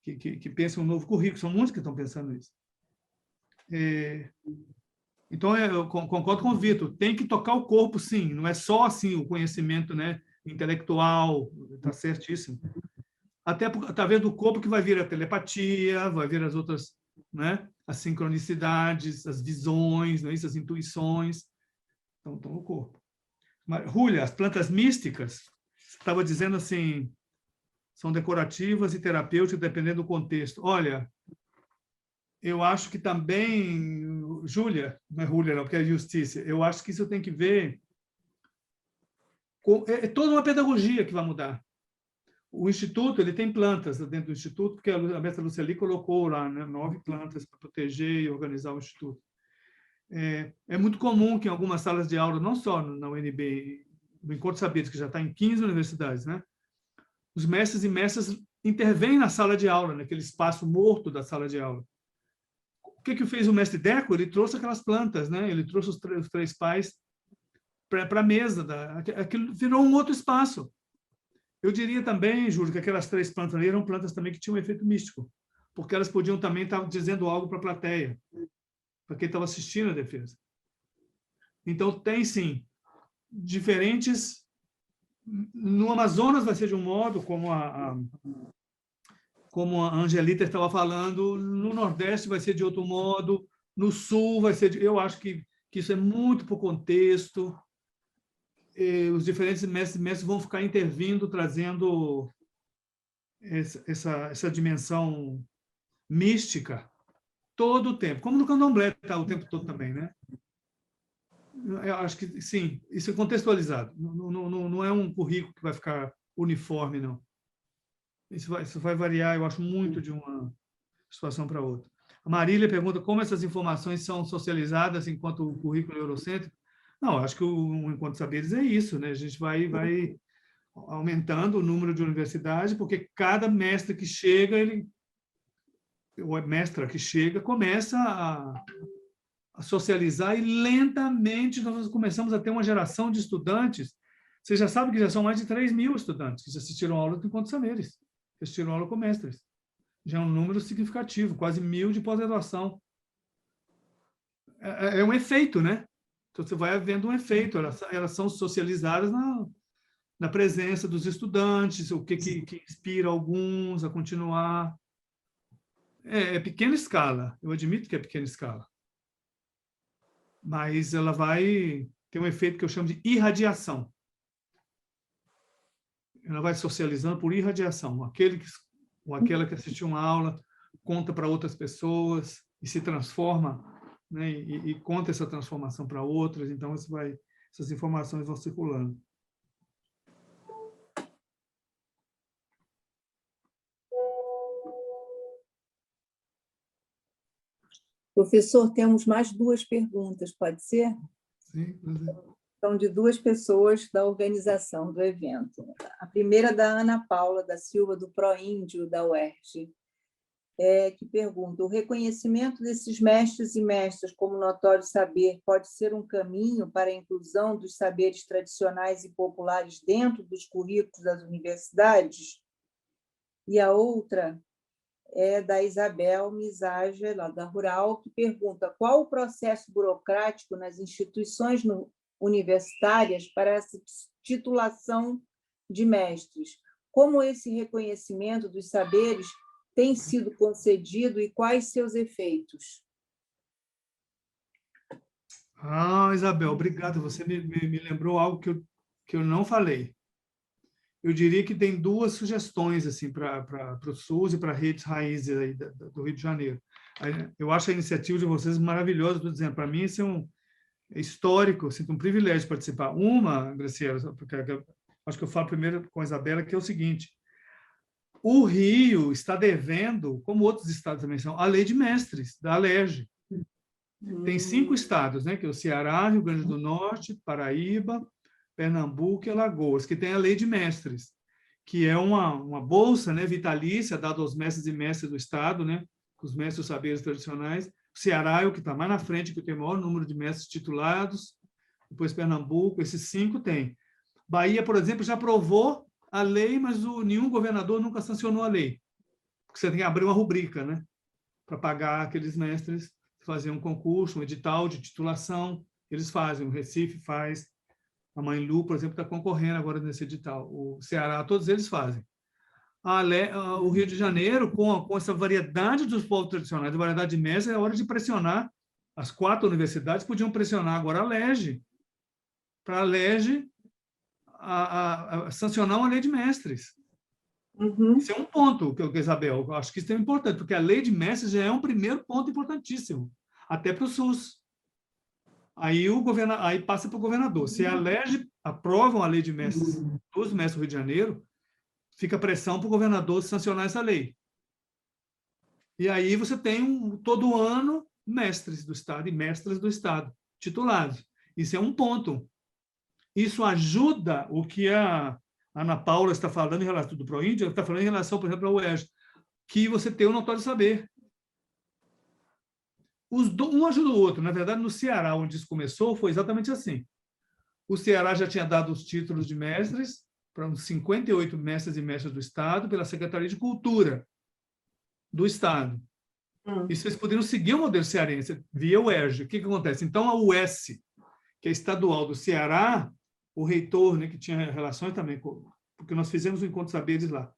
Que pensa um novo currículo, são muitos que estão pensando isso. Então, eu concordo com o Vitor, tem que tocar o corpo, sim, não é só assim o conhecimento, né, intelectual, está certíssimo. Até através do corpo que vai vir a telepatia, vai vir as outras, né, as sincronicidades, as visões, não é isso? As intuições, então estão no corpo. Mas, Rúlia, as plantas místicas, você estava dizendo assim, são decorativas e terapêuticas dependendo do contexto. Olha, eu acho que também, Júlia, não é Rúlia não, porque é justiça, eu acho que isso tem que ver é toda uma pedagogia que vai mudar. O Instituto, ele tem plantas dentro do Instituto, porque a mestra Luceli colocou lá, né, 9 plantas para proteger e organizar o Instituto. É muito comum que em algumas salas de aula, não só na UNB, no Encontro Saberes, que já está em 15 universidades, né, os mestres e mestras intervêm na sala de aula, naquele espaço morto da sala de aula. O que fez o mestre Deco? Ele trouxe aquelas plantas, né, ele trouxe os três pais para a mesa. Aquilo virou um outro espaço. Eu diria também, Júlio, que aquelas 3 plantas ali eram plantas também que tinham um efeito místico, porque elas podiam também estar dizendo algo para a plateia, para quem estava assistindo a defesa. Então, tem, sim, diferentes... No Amazonas vai ser de um modo, como a Angelita estava falando, no Nordeste vai ser de outro modo, no Sul vai ser... Eu acho que isso é muito para o contexto. Os diferentes mestres vão ficar intervindo, trazendo essa dimensão mística todo o tempo, como no candomblé está o tempo todo também, né? Eu acho que, sim, isso é contextualizado. Não é um currículo que vai ficar uniforme, não. Isso vai variar, eu acho, muito de uma situação para outra. A Marília pergunta como essas informações são socializadas enquanto o currículo é eurocêntrico. Não, acho que o Encontro Saberes é isso, né? A gente vai aumentando o número de universidades, porque cada mestre que chega, ou mestra que chega, começa a socializar e lentamente nós começamos a ter uma geração de estudantes. Você já sabe que já são mais de 3.000 estudantes que já assistiram aula do Encontro Saberes, que assistiram aula com mestres. Já é um número significativo, quase 1.000 de pós-graduação. É um efeito, né? Então, você vai havendo um efeito. Elas são socializadas na presença dos estudantes, o que inspira alguns a continuar. É pequena escala, eu admito que é pequena escala. Mas ela vai ter um efeito que eu chamo de irradiação. Ela vai socializando por irradiação. Aquele ou aquela que assistiu uma aula conta para outras pessoas e se transforma, né, e conta essa transformação para outras. Então, essas informações vão circulando. Professor, temos mais 2 perguntas, pode ser? Sim, São de 2 pessoas da organização do evento. A primeira é da Ana Paula da Silva, do Proíndio, da UERJ, que pergunta: o reconhecimento desses mestres e mestras como notório saber pode ser um caminho para a inclusão dos saberes tradicionais e populares dentro dos currículos das universidades? E a outra é da Isabel Misaja, lá da Rural, que pergunta: qual o processo burocrático nas instituições universitárias para essa titulação de mestres? Como esse reconhecimento dos saberes tem sido concedido e quais seus efeitos? Isabel, obrigado. Você me lembrou algo que eu não falei. Eu diria que tem 2 sugestões assim para o SUS e para redes raízes aí do Rio de Janeiro. Eu acho a iniciativa de vocês maravilhosa. Estou dizendo, para mim isso é histórico, sinto um privilégio participar. Uma, Graciela, porque acho que eu falo primeiro com a Isabela, que é o seguinte: o Rio está devendo, como outros estados também são, a lei de mestres da Alerj. Tem 5 estados, né, que é o Ceará, Rio Grande do Norte, Paraíba, Pernambuco e Alagoas, que tem a lei de mestres, que é uma bolsa, né, vitalícia dada aos mestres e mestras do estado, né, os mestres dos saberes tradicionais. O Ceará é o que está mais na frente, que tem o maior número de mestres titulados. Depois Pernambuco, esses 5 tem. Bahia, por exemplo, já aprovou a lei, mas nenhum governador nunca sancionou a lei, porque você tem que abrir uma rubrica, né, para pagar aqueles mestres, fazer um concurso, um edital de titulação. Eles fazem, o Recife faz, a Mãe Lu, por exemplo, está concorrendo agora nesse edital. O Ceará, todos eles fazem. O Rio de Janeiro, com essa variedade dos povos tradicionais, a variedade de mestres, é hora de pressionar. As 4 universidades podiam pressionar agora a Alerj, para a Alerj a sancionar uma lei de mestres. Uhum. Isso é um ponto, Isabel, eu acho que isso é importante, porque a lei de mestres já é um primeiro ponto importantíssimo, até para o SUS. Aí passa para o governador. Se a Alerj aprovam a lei de mestres dos mestres do Rio de Janeiro, fica pressão para o governador sancionar essa lei. E aí você tem todo ano mestres do Estado e mestras do Estado titulados. Isso é um ponto. Isso ajuda o que a Ana Paula está falando em relação do Proíndio, ela está falando em relação, por exemplo, ao UERJ, que você tem o notório saber. Um ajuda o outro. Na verdade, no Ceará, onde isso começou, foi exatamente assim. O Ceará já tinha dado os títulos de mestres para uns 58 mestres e mestras do Estado pela Secretaria de Cultura do Estado. E vocês poderiam seguir o modelo cearense via UERJ. O que acontece? Então, a UES, que é estadual do Ceará, o reitor, né, que tinha relações também porque nós fizemos o Encontro Saberes lá,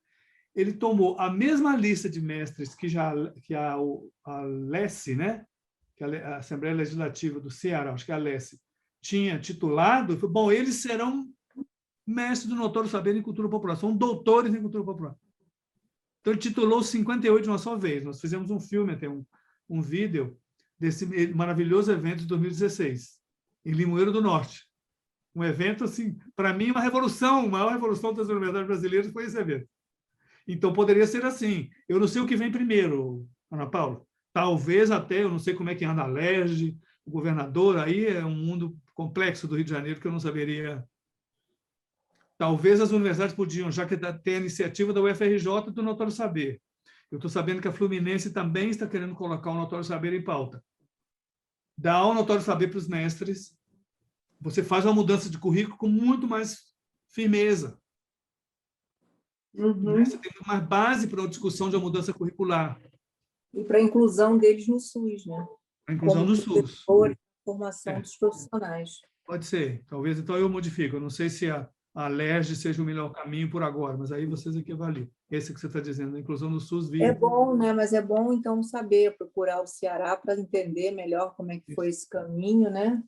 ele tomou a mesma lista de mestres que a LESE, né, que a Assembleia Legislativa do Ceará, acho que é a LESE, tinha titulado, e falou, bom, eles serão mestres do notório saber em cultura popular, são doutores em cultura popular. Então, ele titulou 58 de uma só vez. Nós fizemos um filme, até um vídeo desse maravilhoso evento de 2016, em Limoeiro do Norte. Um evento, assim, para mim, uma revolução, a maior revolução das universidades brasileiras foi esse evento. Então, poderia ser assim. Eu não sei o que vem primeiro, Ana Paula. Talvez até, eu não sei como é que anda a LERJ, o governador, aí é um mundo complexo do Rio de Janeiro que eu não saberia. Talvez as universidades podiam, já que tem a iniciativa da UFRJ do Notório Saber. Eu estou sabendo que a Fluminense também está querendo colocar o Notório Saber em pauta. Dá o Notório Saber para os mestres, você faz uma mudança de currículo com muito mais firmeza. Uhum. Você tem mais base para a discussão de uma mudança curricular. E para a inclusão deles no SUS, né? A inclusão no SUS. Formação dos profissionais. Pode ser. Talvez, então, eu modifico. Eu não sei se a LERJ seja o melhor caminho por agora, mas aí vocês aqui avaliam. Esse que você está dizendo, a inclusão no SUS via. É bom, né? Mas é bom, então, saber, procurar o Ceará para entender melhor como é que foi esse caminho, né?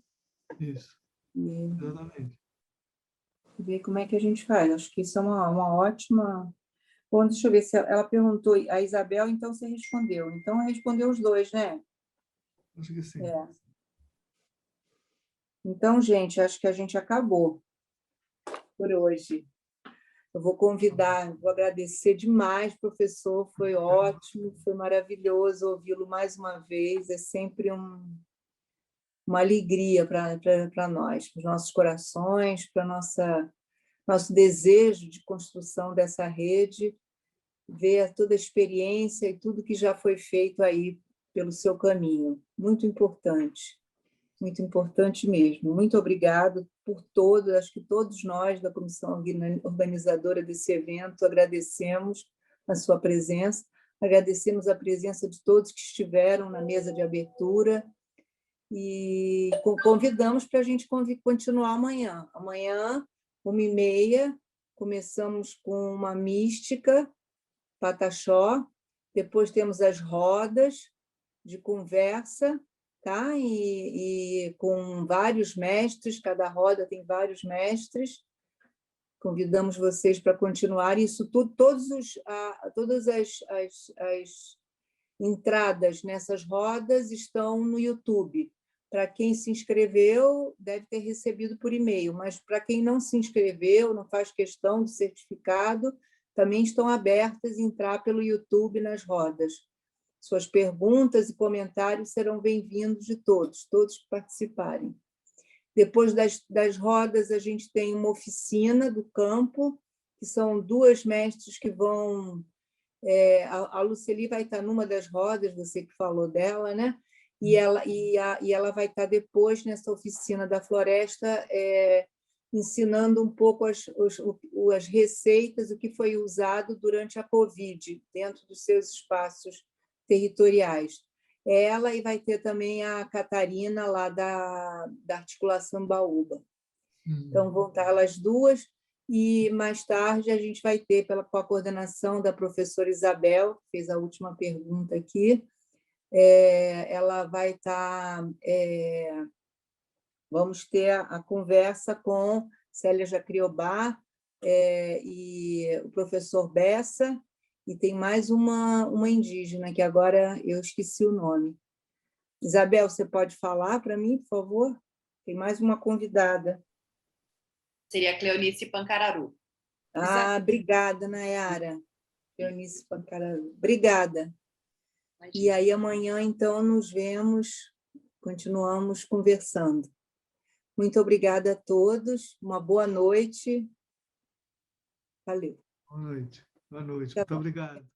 Isso. E exatamente. Ver como é que a gente faz. Acho que isso é uma ótima... Bom, deixa eu ver se ela perguntou. A Isabel, então, você respondeu. Então, respondeu os dois, né? Acho que sim. É. Então, gente, acho que a gente acabou por hoje. Eu vou convidar, vou agradecer demais, professor, foi ótimo, foi maravilhoso ouvi-lo mais uma vez, é sempre uma alegria para nós, para os nossos corações, para nosso desejo de construção dessa rede, ver toda a experiência e tudo que já foi feito aí pelo seu caminho. Muito importante mesmo. Muito obrigado por todos, acho que todos nós da comissão organizadora desse evento agradecemos a sua presença, agradecemos a presença de todos que estiveram na mesa de abertura e convidamos para a gente continuar amanhã. Amanhã, 13h30, começamos com uma mística, Pataxó, depois temos as rodas de conversa, tá? E com vários mestres, cada roda tem vários mestres. Convidamos vocês para continuar. Isso tudo, todas as entradas nessas rodas estão no YouTube. Para quem se inscreveu, deve ter recebido por e-mail, mas para quem não se inscreveu, não faz questão de certificado, também estão abertas a entrar pelo YouTube nas rodas. Suas perguntas e comentários serão bem-vindos de todos que participarem. Depois das rodas, a gente tem uma oficina do campo, que são duas mestres que vão... a Luceli vai estar numa das rodas, você que falou dela, né? E ela vai estar depois nessa oficina da floresta, ensinando um pouco as receitas, o que foi usado durante a Covid, dentro dos seus espaços territoriais. Ela e vai ter também a Catarina, lá da Articulação Baúba. Então, vão estar elas duas, e mais tarde a gente vai ter, com a coordenação da professora Isabel, que fez a última pergunta aqui, ela vai estar... vamos ter a conversa com Célia Jacriobá e o professor Bessa, e tem mais uma indígena, que agora eu esqueci o nome. Isabel, você pode falar para mim, por favor? Tem mais uma convidada. Seria a Cleonice Pancararu. Obrigada, Nayara. Cleonice Pancararu. Obrigada. Imagina. E aí, amanhã, então, nos vemos, continuamos conversando. Muito obrigada a todos, uma boa noite. Valeu. Boa noite. Muito obrigado.